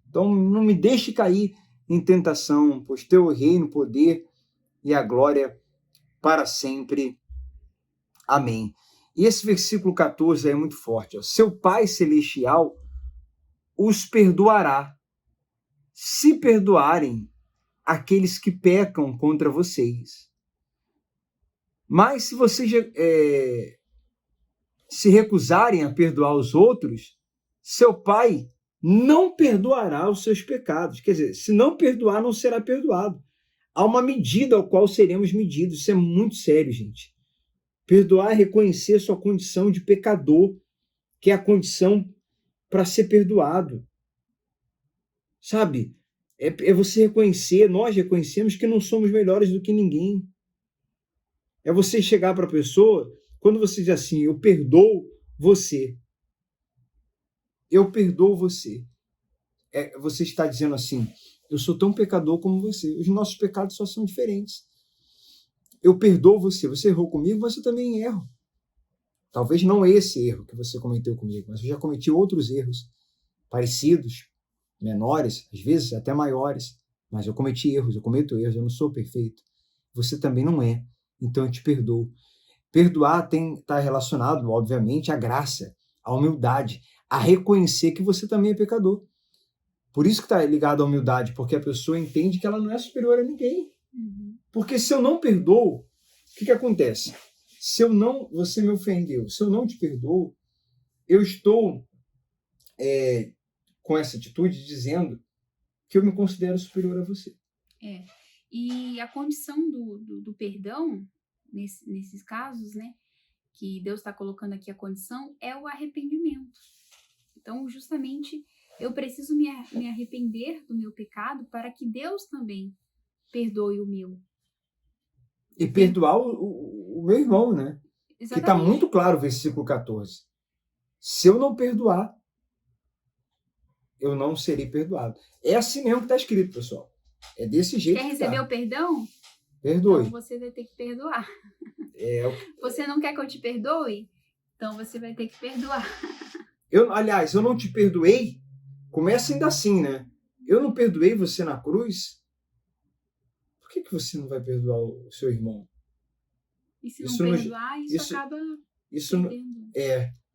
S1: Então, não me deixe cair em tentação, pois teu reino, o poder e a glória para sempre. Amém. E esse versículo 14 é muito forte. Ó. Seu Pai Celestial os perdoará, se perdoarem aqueles que pecam contra vocês. Mas se vocês se recusarem a perdoar os outros, seu Pai não perdoará os seus pecados. Quer dizer, se não perdoar, não será perdoado. Há uma medida ao qual seremos medidos. Isso é muito sério, gente. Perdoar é reconhecer sua condição de pecador, que é a condição para ser perdoado. Sabe? É você reconhecer, nós reconhecemos que não somos melhores do que ninguém. É você chegar para a pessoa, quando você diz assim, eu perdoo você. Eu perdoo você. Você está dizendo assim, eu sou tão pecador como você. Os nossos pecados só são diferentes. Eu perdoo você. Você errou comigo, mas eu também erro. Talvez não esse erro que você cometeu comigo, mas eu já cometi outros erros parecidos, menores, às vezes até maiores. Mas eu cometi erros, eu cometo erros, eu não sou perfeito. Você também não é. Então eu te perdoo. Perdoar está relacionado, obviamente, à graça, à humildade, a reconhecer que você também é pecador. Por isso que está ligado à humildade, porque a pessoa entende que ela não é superior a ninguém.
S2: Uhum.
S1: Porque se eu não perdoo, o que acontece? Você me ofendeu, se eu não te perdoo, eu estou com essa atitude dizendo que eu me considero superior a você.
S2: E a condição do perdão, nesses casos, né, que Deus está colocando aqui a condição, é o arrependimento. Então, justamente, eu preciso me arrepender do meu pecado para que Deus também perdoe o meu.
S1: E perdoar o meu irmão, né? Exatamente. Que está muito claro o versículo 14. Se eu não perdoar, eu não serei perdoado. É assim mesmo que está escrito, pessoal. É desse jeito.
S2: Quer receber o perdão?
S1: Perdoe.
S2: Então você vai ter que perdoar. Você não quer que eu te perdoe? Então você vai ter que perdoar.
S1: Aliás, eu não te perdoei. Começa ainda assim, né? Eu não perdoei você na cruz. Por que você não vai perdoar o seu irmão?
S2: E se não perdoar, isso acaba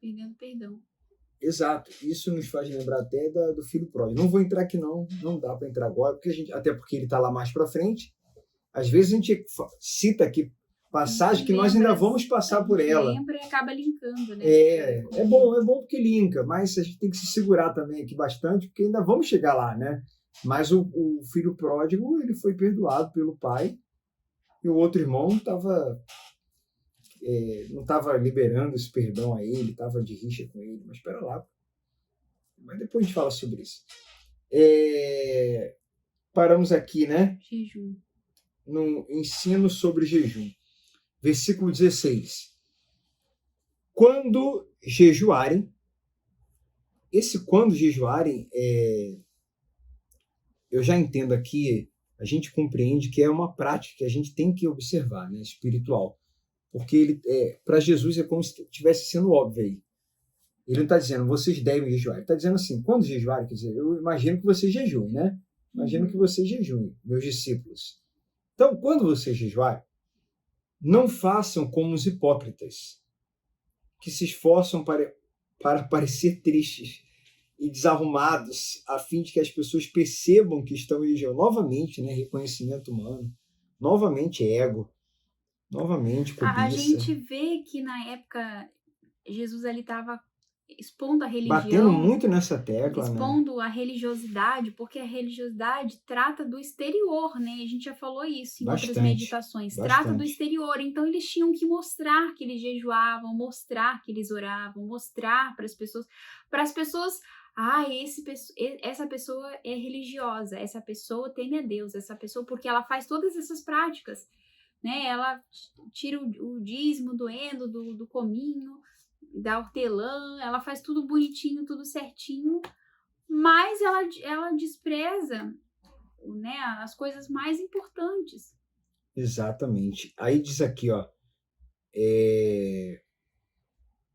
S2: perdendo perdão.
S1: Exato. Isso nos faz lembrar até do filho pródigo. Não vou entrar aqui não dá para entrar agora, até porque ele está lá mais para frente. Às vezes a gente cita aqui passagem que nós ainda vamos passar por ela.
S2: Lembra e acaba linkando, né?
S1: É bom porque linka, mas a gente tem que se segurar também aqui bastante, porque ainda vamos chegar lá, né? Mas o filho pródigo, ele foi perdoado pelo pai, e o outro irmão não estava liberando esse perdão a ele, estava de rixa com ele, mas espera lá. Mas depois a gente fala sobre isso. Paramos aqui, né?
S2: Jejum.
S1: No ensino sobre jejum. Versículo 16. Quando jejuarem, esse quando jejuarem, eu já entendo aqui, a gente compreende que é uma prática que a gente tem que observar, né, espiritual. Porque para Jesus é como se estivesse sendo óbvio aí. Ele não está dizendo, vocês devem jejuar. Ele está dizendo assim, quando jejuarem, quer dizer, eu imagino que vocês jejuem, né? Imagino que vocês jejuem, meus discípulos. Então, quando vocês jejuarem, não façam como os hipócritas, que se esforçam para parecer tristes e desarrumados, a fim de que as pessoas percebam que estão em jejum. Novamente, né, reconhecimento humano, novamente ego, novamente cobiça.
S2: A gente vê que na época Jesus ali estava expondo a religião.
S1: Batendo muito nessa tecla,
S2: expondo a religiosidade, porque a religiosidade trata do exterior, né? A gente já falou isso em outras meditações. Trata do exterior. Então, eles tinham que mostrar que eles jejuavam, mostrar que eles oravam, mostrar para as pessoas. Essa pessoa é religiosa, essa pessoa teme a Deus, essa pessoa, porque ela faz todas essas práticas, né? Ela tira o dízimo do endo, do cominho, da hortelã, ela faz tudo bonitinho, tudo certinho, mas ela despreza, né, as coisas mais importantes.
S1: Exatamente. Aí diz aqui, ó,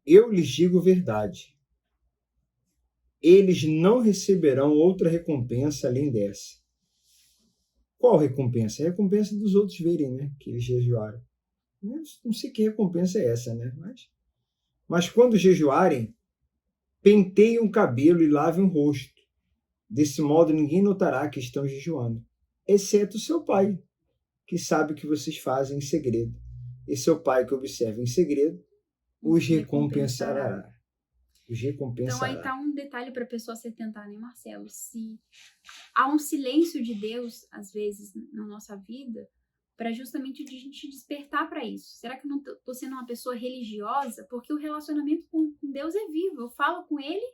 S1: eu lhes digo verdade. Eles não receberão outra recompensa além dessa. Qual recompensa? A recompensa dos outros verem, né, que eles jejuaram. Não sei que recompensa é essa, né, mas quando jejuarem, penteiem o cabelo e lavem o rosto. Desse modo, ninguém notará que estão jejuando, exceto o seu pai, que sabe o que vocês fazem em segredo. E seu pai, que observa em segredo, os recompensará.
S2: Então, aí está um detalhe para a pessoa se atentar, né, Marcelo? Se há um silêncio de Deus, às vezes, na nossa vida, para justamente a gente despertar para isso. Será que eu não estou sendo uma pessoa religiosa? Porque o relacionamento com Deus é vivo. Eu falo com Ele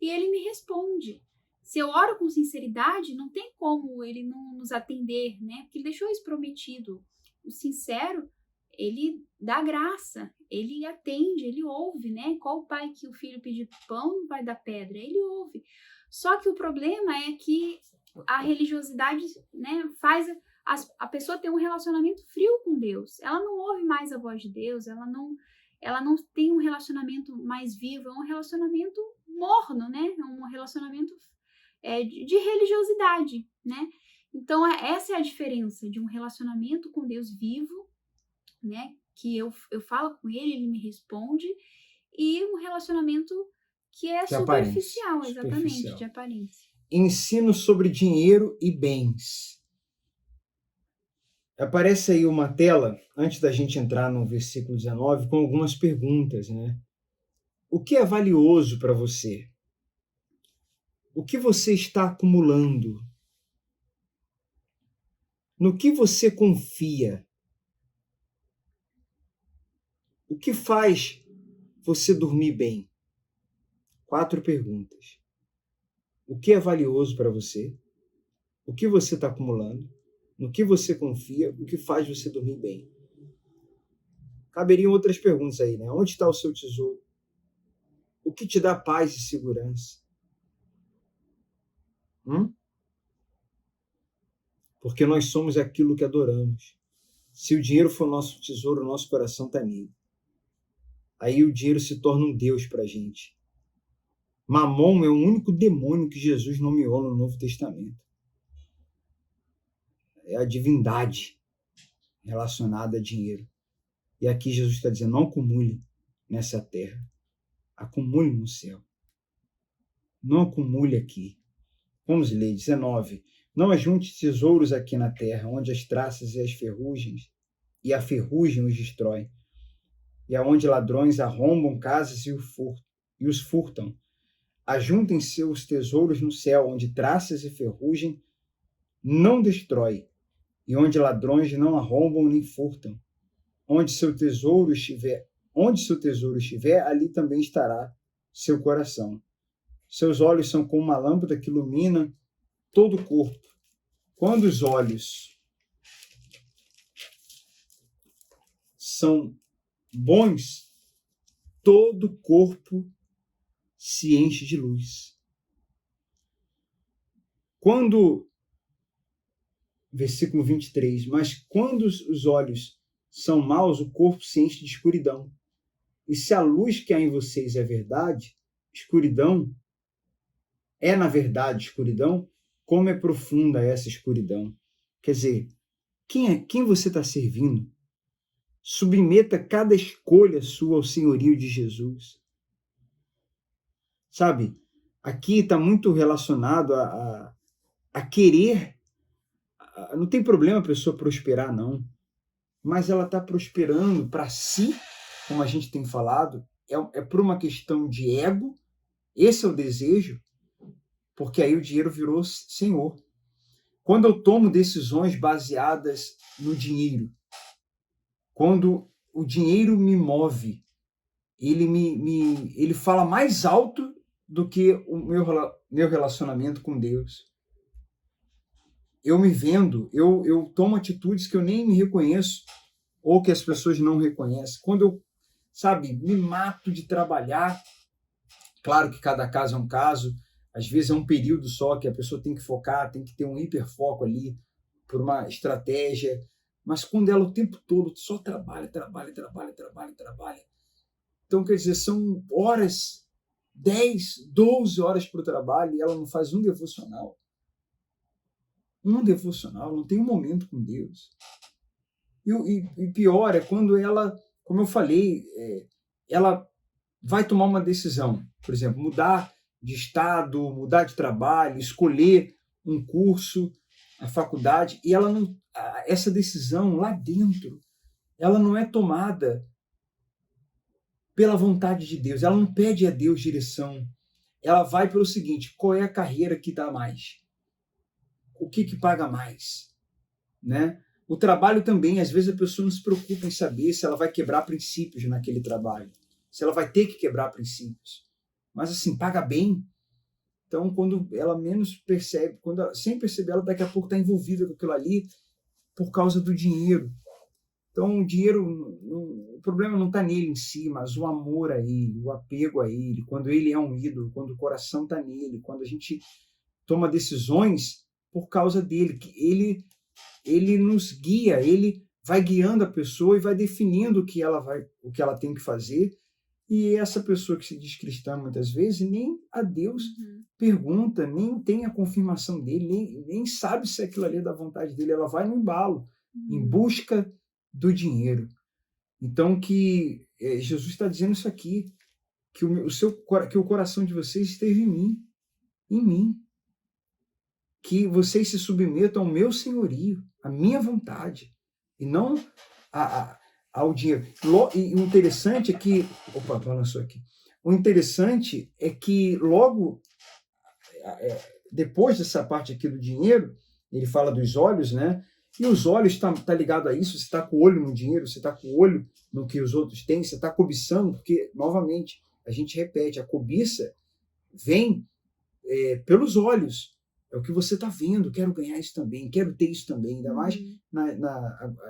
S2: e Ele me responde. Se eu oro com sinceridade, não tem como Ele não nos atender, né? Porque Ele deixou isso prometido. O sincero, Ele dá graça, Ele atende, Ele ouve, né? Qual pai que o filho pedir pão não vai dar pedra? Ele ouve. Só que o problema é que a religiosidade, né, faz a pessoa ter um relacionamento frio com Deus. Ela não ouve mais a voz de Deus, ela não tem um relacionamento mais vivo, é um relacionamento morno, né? É um relacionamento de religiosidade, né? Então, essa é a diferença de um relacionamento com Deus vivo, né? Que eu falo com ele me responde, e um relacionamento que é superficial, exatamente, de aparência.
S1: Ensino sobre dinheiro e bens. Aparece aí uma tela, antes da gente entrar no versículo 19, com algumas perguntas, né? O que é valioso para você? O que você está acumulando? No que você confia? O que faz você dormir bem? 4 perguntas. O que é valioso para você? O que você está acumulando? No que você confia? O que faz você dormir bem? Caberiam outras perguntas aí, né? Onde está o seu tesouro? O que te dá paz e segurança? Porque nós somos aquilo que adoramos. Se o dinheiro for nosso tesouro, o nosso coração está nele. Aí o dinheiro se torna um Deus para a gente. Mamon é o único demônio que Jesus nomeou no Novo Testamento. É a divindade relacionada a dinheiro. E aqui Jesus está dizendo, não acumule nessa terra. Acumule no céu. não acumule aqui. Vamos ler, 19. Não ajunte tesouros aqui na terra, onde as traças e a ferrugem os destroem, e aonde ladrões arrombam casas e os furtam. Ajuntem seus tesouros no céu, onde traças e ferrugem não destrói, e onde ladrões não arrombam nem furtam. Onde seu tesouro estiver, ali também estará seu coração. Seus olhos são como uma lâmpada que ilumina todo o corpo. Quando os olhos são bons, todo o corpo se enche de luz. Versículo 23, mas quando os olhos são maus, o corpo se enche de escuridão. E se a luz que há em vocês é verdade, escuridão, na verdade, escuridão, como é profunda essa escuridão. Quer dizer, quem você está servindo? Submeta cada escolha sua ao senhorio de Jesus. Sabe, aqui está muito relacionado a querer. Não tem problema a pessoa prosperar, não. Mas ela está prosperando para si, como a gente tem falado, é por uma questão de ego. Esse é o desejo, porque aí o dinheiro virou senhor. Quando eu tomo decisões baseadas no dinheiro, quando o dinheiro me move, ele fala mais alto do que o meu relacionamento com Deus. Eu me vendo, eu tomo atitudes que eu nem me reconheço ou que as pessoas não reconhecem. Quando eu, me mato de trabalhar, claro que cada caso é um caso, às vezes é um período só que a pessoa tem que focar, tem que ter um hiperfoco ali por uma estratégia, mas quando ela o tempo todo só trabalha. Então, quer dizer, são horas, 10, 12 horas para o trabalho e ela não faz um devocional. Não tem um momento com Deus. E pior é quando ela, como eu falei, ela vai tomar uma decisão, por exemplo, mudar de estado, mudar de trabalho, escolher um curso, a faculdade, e essa decisão lá dentro, ela não é tomada pela vontade de Deus, ela não pede a Deus direção, ela vai pelo seguinte: qual é a carreira que dá mais? O que paga mais? Né? O trabalho também, às vezes a pessoa não se preocupa em saber se ela vai quebrar princípios naquele trabalho, se ela vai ter que quebrar princípios. Mas assim, paga bem. Então, quando ela menos percebe, sem perceber, ela daqui a pouco está envolvida com aquilo ali por causa do dinheiro. Então, o dinheiro, o problema não está nele em si, mas o amor a ele, o apego a ele, quando ele é um ídolo, quando o coração está nele, quando a gente toma decisões por causa dele, que ele nos guia, ele vai guiando a pessoa e vai definindo o que ela tem que fazer. E essa pessoa que se diz cristã, muitas vezes, nem a Deus pergunta, nem tem a confirmação dele, nem sabe se aquilo ali é da vontade dele. Ela vai no embalo, em busca do dinheiro. Então, que Jesus está dizendo isso aqui, que o coração de vocês esteja em mim. Que vocês se submetam ao meu senhorio, à minha vontade, e não ao dinheiro. E o interessante é que... Opa, balançou aqui. O interessante é que logo depois dessa parte aqui do dinheiro, ele fala dos olhos, né? E os olhos tá ligado a isso. Você está com o olho no dinheiro, você está com o olho no que os outros têm, você está cobiçando, porque, novamente, a gente repete, a cobiça vem pelos olhos. É o que você está vendo, quero ganhar isso também, quero ter isso também, ainda mais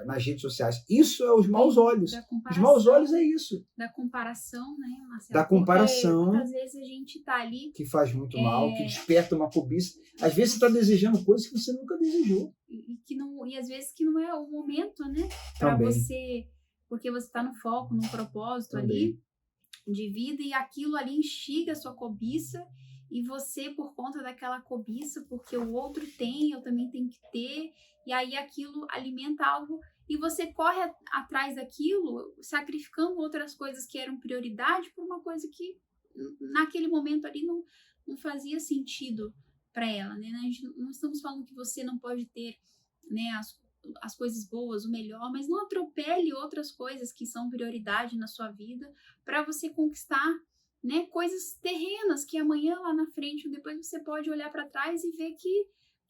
S1: nas redes sociais. Isso é os maus olhos. Os maus olhos é isso.
S2: Da comparação, né, Marcelo?
S1: Da comparação.
S2: Porque, muitas vezes a gente está ali...
S1: Que faz muito mal, que desperta uma cobiça. Às vezes você está desejando coisas que você nunca desejou.
S2: E às vezes que não é o momento, né? Para você... Porque você está no foco, no propósito ali de vida, e aquilo ali instiga a sua cobiça. E você, por conta daquela cobiça, porque o outro tem, eu também tenho que ter, e aí aquilo alimenta algo, e você corre atrás daquilo, sacrificando outras coisas que eram prioridade por uma coisa que naquele momento ali não fazia sentido para ela, né? A gente não estamos falando que você não pode ter, né, as coisas boas, o melhor, mas não atropele outras coisas que são prioridade na sua vida para você conquistar, né, coisas terrenas que amanhã lá na frente ou depois você pode olhar para trás e ver que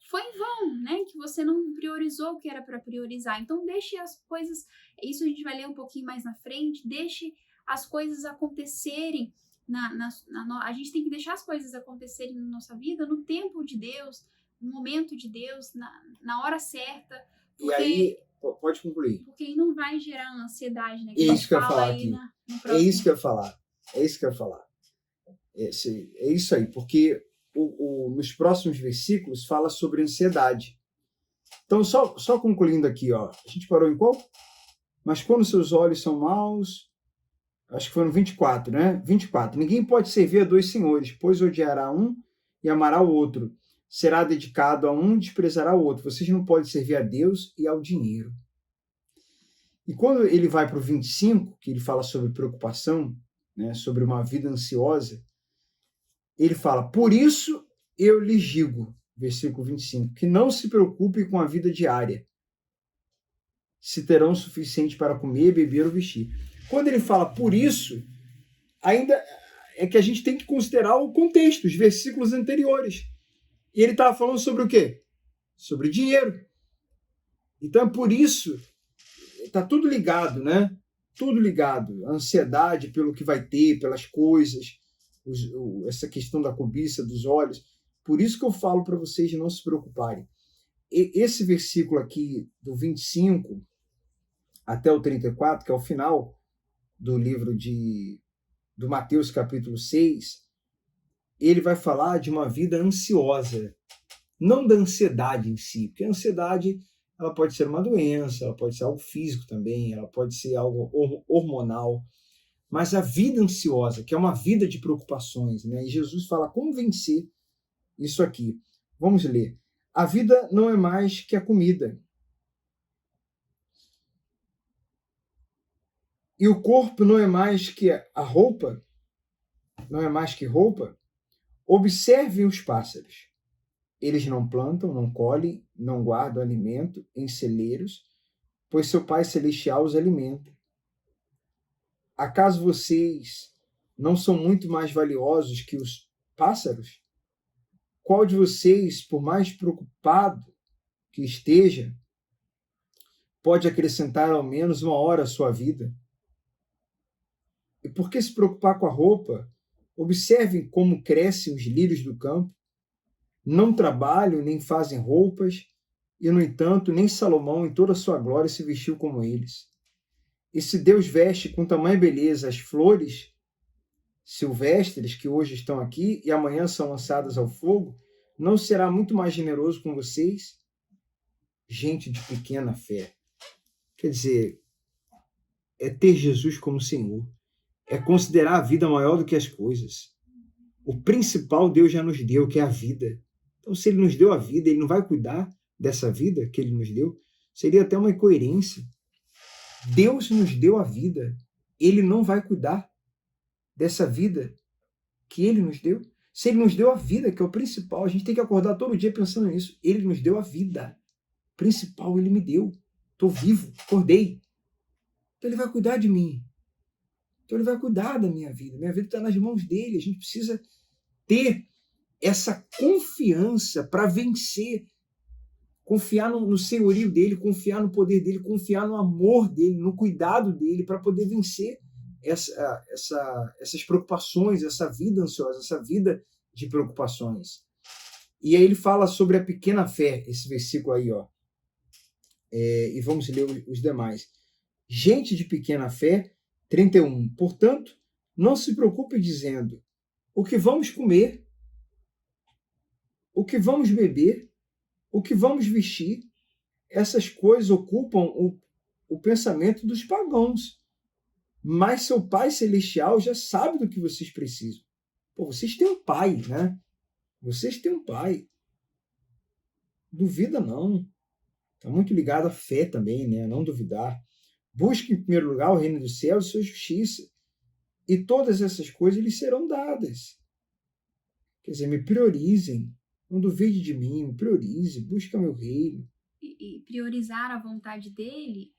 S2: foi em vão, né, que você não priorizou o que era para priorizar. Então deixe as coisas, isso a gente vai ler um pouquinho mais na frente, deixe as coisas acontecerem a gente tem que deixar as coisas acontecerem na nossa vida no tempo de Deus, no momento de Deus, na hora certa.
S1: Porque, e aí, pode concluir.
S2: Porque aí não vai gerar ansiedade, né?
S1: É isso que eu ia falar aqui. É isso que eu ia falar. É isso que eu ia falar. É isso aí, porque nos próximos versículos fala sobre ansiedade. Então, só concluindo aqui, ó, a gente parou em qual? Mas quando seus olhos são maus, acho que foi no 24, né? 24. Ninguém pode servir a dois senhores, pois odiará um e amará o outro. Será dedicado a um e desprezará o outro. Vocês não podem servir a Deus e ao dinheiro. E quando ele vai para o 25, que ele fala sobre preocupação, né, sobre uma vida ansiosa, ele fala, por isso eu lhes digo, versículo 25, que não se preocupe com a vida diária, se terão o suficiente para comer, beber ou vestir. Quando ele fala por isso, ainda é que a gente tem que considerar o contexto, os versículos anteriores. E ele estava falando sobre o quê? Sobre dinheiro. Então é por isso, está tudo ligado, né? Tudo ligado. A ansiedade pelo que vai ter, pelas coisas, essa questão da cobiça dos olhos. Por isso que eu falo para vocês não se preocuparem. Esse versículo aqui, do 25 até o 34, que é o final do livro do Mateus, capítulo 6, ele vai falar de uma vida ansiosa. Não da ansiedade em si, porque a ansiedade ela pode ser uma doença, ela pode ser algo físico também, ela pode ser algo hormonal, mas a vida ansiosa, que é uma vida de preocupações, né? E Jesus fala como vencer isso aqui. Vamos ler. A vida não é mais que a comida. E o corpo não é mais que a roupa, não é mais que roupa. Observem os pássaros. Eles não plantam, não colhem, não guardam alimento em celeiros, pois seu Pai Celestial os alimenta. Acaso vocês não são muito mais valiosos que os pássaros? Qual de vocês, por mais preocupado que esteja, pode acrescentar ao menos uma hora à sua vida? E por que se preocupar com a roupa? Observem como crescem os lírios do campo. Não trabalham nem fazem roupas, e, no entanto, nem Salomão, em toda a sua glória, se vestiu como eles. E se Deus veste com tamanha beleza as flores silvestres que hoje estão aqui e amanhã são lançadas ao fogo, não será muito mais generoso com vocês? Gente de pequena fé. Quer dizer, é ter Jesus como Senhor. É considerar a vida maior do que as coisas. O principal Deus já nos deu, que é a vida. Então, se Ele nos deu a vida, Ele não vai cuidar dessa vida que Ele nos deu? Seria até uma incoerência. Deus nos deu a vida. Ele não vai cuidar dessa vida que Ele nos deu? Se Ele nos deu a vida, que é o principal, a gente tem que acordar todo dia pensando nisso. Ele nos deu a vida. Principal, Ele me deu. Estou vivo, acordei. Então Ele vai cuidar de mim. Então Ele vai cuidar da minha vida. Minha vida está nas mãos dEle. A gente precisa ter essa confiança para vencer. Confiar no senhorio dEle, confiar no poder dEle, confiar no amor dEle, no cuidado dEle, para poder vencer essas preocupações, essa vida ansiosa, essa vida de preocupações. E aí ele fala sobre a pequena fé, esse versículo aí, ó. E vamos ler os demais. Gente de pequena fé, 31. Portanto, não se preocupe dizendo o que vamos comer, o que vamos beber, o que vamos vestir. Essas coisas ocupam o pensamento dos pagãos. Mas seu Pai Celestial já sabe do que vocês precisam. Pô, vocês têm um pai, né? Vocês têm um pai. Duvida não. Está muito ligado à fé também, né? Não duvidar. Busque em primeiro lugar o reino dos céus e sua justiça. E todas essas coisas lhes serão dadas. Quer dizer, me priorizem. Não duvide de mim, me priorize, busca meu reino.
S2: E priorizar a vontade dele,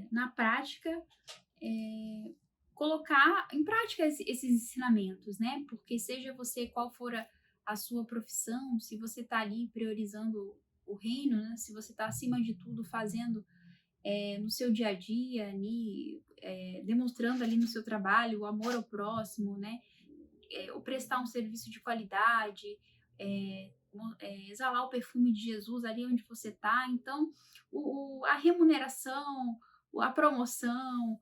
S2: na prática, colocar em prática esses ensinamentos, né? Porque seja você qual for a sua profissão, se você está ali priorizando o reino, né? Se você está acima de tudo fazendo no seu dia a dia, ali, demonstrando ali no seu trabalho o amor ao próximo, né? O prestar um serviço de qualidade, exalar o perfume de Jesus ali onde você está. Então, a remuneração, a promoção,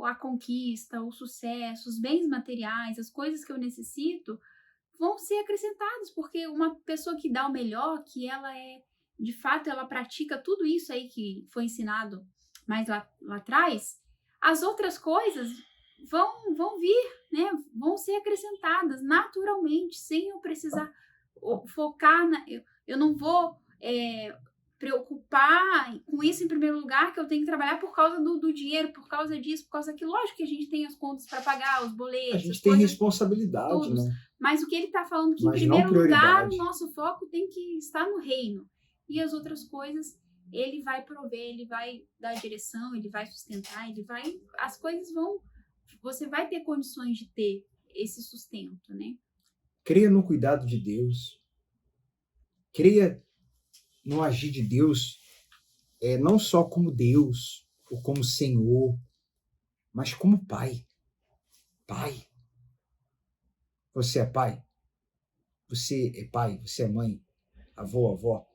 S2: a conquista, o sucesso, os bens materiais, as coisas que eu necessito vão ser acrescentados, porque uma pessoa que dá o melhor, que ela de fato, ela pratica tudo isso aí que foi ensinado mais lá atrás, as outras coisas vão vir, né? Vão ser acrescentadas naturalmente, sem eu precisar focar eu não vou preocupar com isso em primeiro lugar, que eu tenho que trabalhar por causa do dinheiro, por causa disso, por causa daquilo. Lógico que a gente tem as contas para pagar, os boletos.
S1: A gente tem responsabilidade, todos, né?
S2: Mas o que ele está falando que, em primeiro lugar, o nosso foco tem que estar no reino. E as outras coisas, ele vai prover, ele vai dar direção, ele vai sustentar, as coisas você vai ter condições de ter esse sustento, né?
S1: Creia no cuidado de Deus. Creia no agir de Deus, não só como Deus, ou como Senhor, mas como Pai. Pai. Você é pai? Você é pai? Você é mãe? Avô, avó?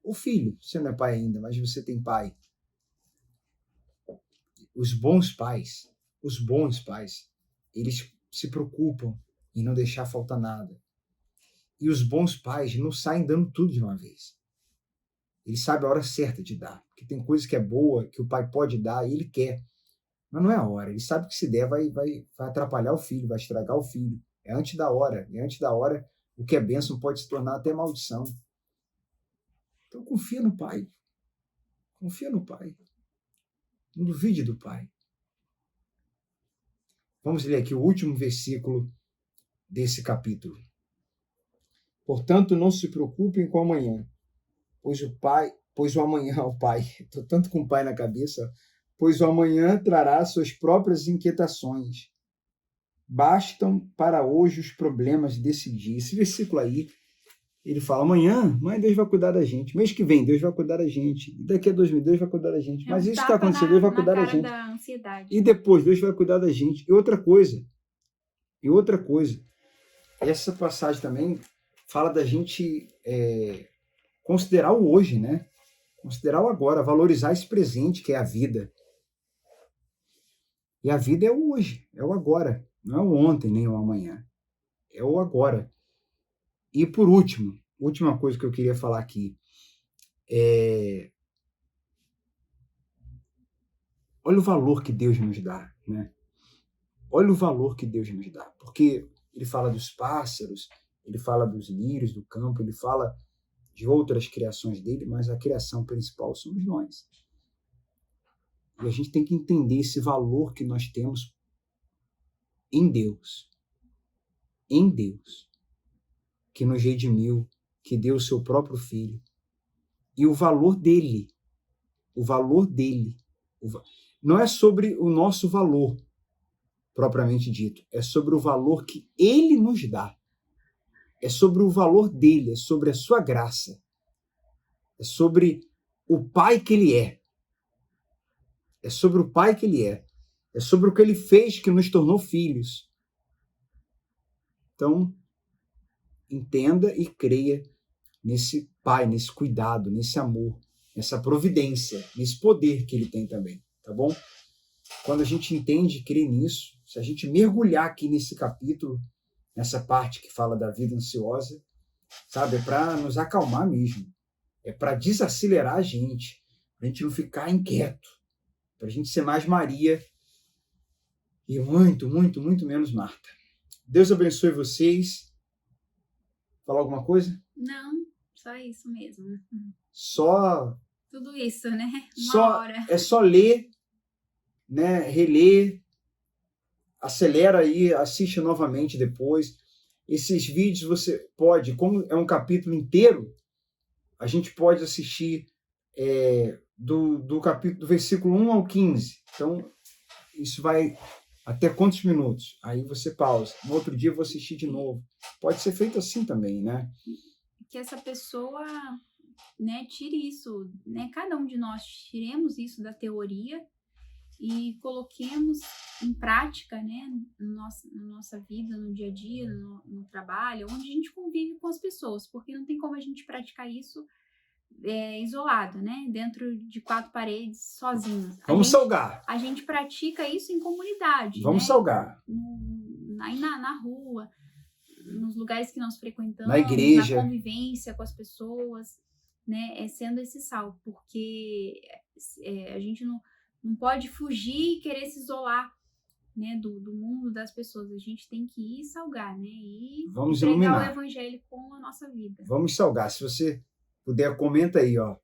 S1: Ou filho? Você não é pai ainda, mas você tem pai. Os bons pais, eles se preocupam em não deixar faltar nada. E os bons pais não saem dando tudo de uma vez. Eles sabem a hora certa de dar. Porque tem coisa que é boa, que o pai pode dar e ele quer. Mas não é a hora. Ele sabe que se der vai atrapalhar o filho, vai estragar o filho. É antes da hora. E antes da hora, o que é bênção pode se tornar até maldição. Então confia no pai. Confia no pai. Não duvide do pai. Vamos ler aqui o último versículo desse capítulo. Portanto, não se preocupem com o amanhã, pois o amanhã, estou tanto com o pai na cabeça, pois o amanhã trará suas próprias inquietações. Bastam para hoje os problemas desse dia. Esse versículo aí, ele fala, amanhã Deus vai cuidar da gente. Mês que vem, Deus vai cuidar da gente. E daqui a 2 mil, Deus vai cuidar da gente. Mas isso que está acontecendo, Deus vai cuidar da gente.
S2: Da ansiedade.
S1: E depois, Deus vai cuidar da gente. E outra coisa, essa passagem também fala da gente considerar o hoje, né? Considerar o agora, valorizar esse presente que é a vida. E a vida é o hoje, é o agora. Não é o ontem, nem o amanhã. É o agora. E por último, última coisa que eu queria falar aqui. Olha o valor que Deus nos dá, né? Olha o valor que Deus nos dá. Porque ele fala dos pássaros, ele fala dos lírios do campo, ele fala de outras criações dele, mas a criação principal somos nós. E a gente tem que entender esse valor que nós temos em Deus. Em Deus. Que nos redimiu, que deu o seu próprio filho. E o valor dele. O valor dele. Não é sobre o nosso valor, propriamente dito. É sobre o valor que ele nos dá. É sobre o valor dele, é sobre a sua graça. É sobre o pai que ele é. É sobre o pai que ele é. É sobre o que ele fez que nos tornou filhos. Então, entenda e creia nesse pai, nesse cuidado, nesse amor, nessa providência, nesse poder que ele tem também, tá bom? Quando a gente entende e crê nisso, se a gente mergulhar aqui nesse capítulo, nessa parte que fala da vida ansiosa, sabe? É para nos acalmar mesmo. É para desacelerar a gente não ficar inquieto, para a gente ser mais Maria e muito, muito, muito menos Marta. Deus abençoe vocês. Falar alguma coisa?
S2: Não, só isso mesmo.
S1: Só...
S2: Tudo isso, né?
S1: Hora. É só ler, né? Reler, acelera aí, assiste novamente depois Esses vídeos você pode, como é um capítulo inteiro, a gente pode assistir do capítulo, do versículo 1 ao 15. Então, isso vai até quantos minutos? Aí você pausa. No outro dia eu vou assistir de novo. Pode ser feito assim também, né?
S2: Que essa pessoa, né, tire isso, né? Cada um de nós tiremos isso da teoria e coloquemos em prática, né, na nossa vida, no dia a dia, no trabalho, onde a gente convive com as pessoas, porque não tem como a gente praticar isso isolado, né, dentro de 4 paredes, sozinhos.
S1: Vamos salgar.
S2: A gente pratica isso em comunidade,
S1: Vamos, né? Salgar.
S2: Aí na rua, nos lugares que nós frequentamos,
S1: na igreja,
S2: na convivência com as pessoas, né, sendo esse sal, porque a gente não pode fugir e querer se isolar, né, do mundo, das pessoas. A gente tem que ir salgar, né, e
S1: vamos
S2: pregar
S1: iluminar
S2: o evangelho com a nossa vida.
S1: Vamos salgar. Se você puder, comenta aí, ó,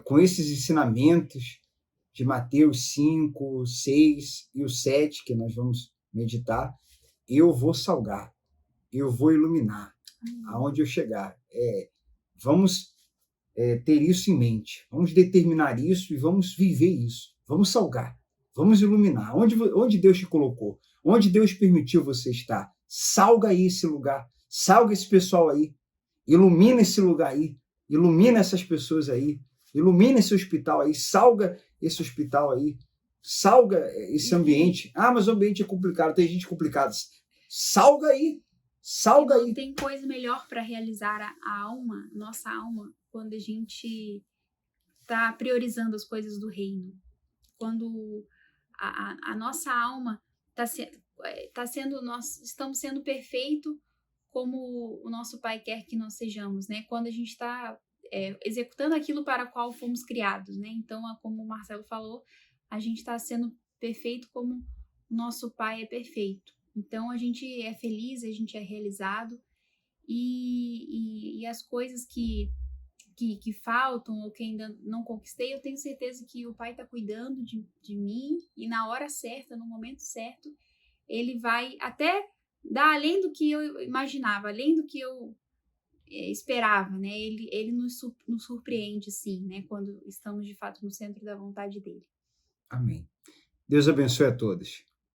S1: com esses ensinamentos de Mateus 5, 6 e o 7, que nós vamos meditar, eu vou salgar, eu vou iluminar aonde eu chegar. Vamos ter isso em mente, vamos determinar isso e vamos viver isso. Vamos salgar, vamos iluminar. Onde Deus te colocou, onde Deus permitiu você estar, salga aí esse lugar, salga esse pessoal aí, ilumina esse lugar aí, ilumina essas pessoas aí, ilumina esse hospital aí, salga esse hospital aí, salga esse ambiente. Ah, mas o ambiente é complicado, tem gente complicada. Salga aí, salga aí.
S2: Não tem coisa melhor para realizar a alma, nossa alma, quando a gente está priorizando as coisas do reino. Quando a nossa alma tá sendo, nós estamos sendo perfeito como o nosso Pai quer que nós sejamos, né? Quando a gente está executando aquilo para o qual fomos criados, né? Então, como o Marcelo falou, a gente está sendo perfeito como o nosso Pai é perfeito. Então, a gente é feliz, a gente é realizado e as coisas que faltam ou que ainda não conquistei, eu tenho certeza que o Pai está cuidando de mim e na hora certa, no momento certo, Ele vai até dar além do que eu imaginava, além do que eu esperava, né? Ele nos surpreende, sim, né? Quando estamos, de fato, no centro da vontade dele.
S1: Amém. Deus abençoe a todos.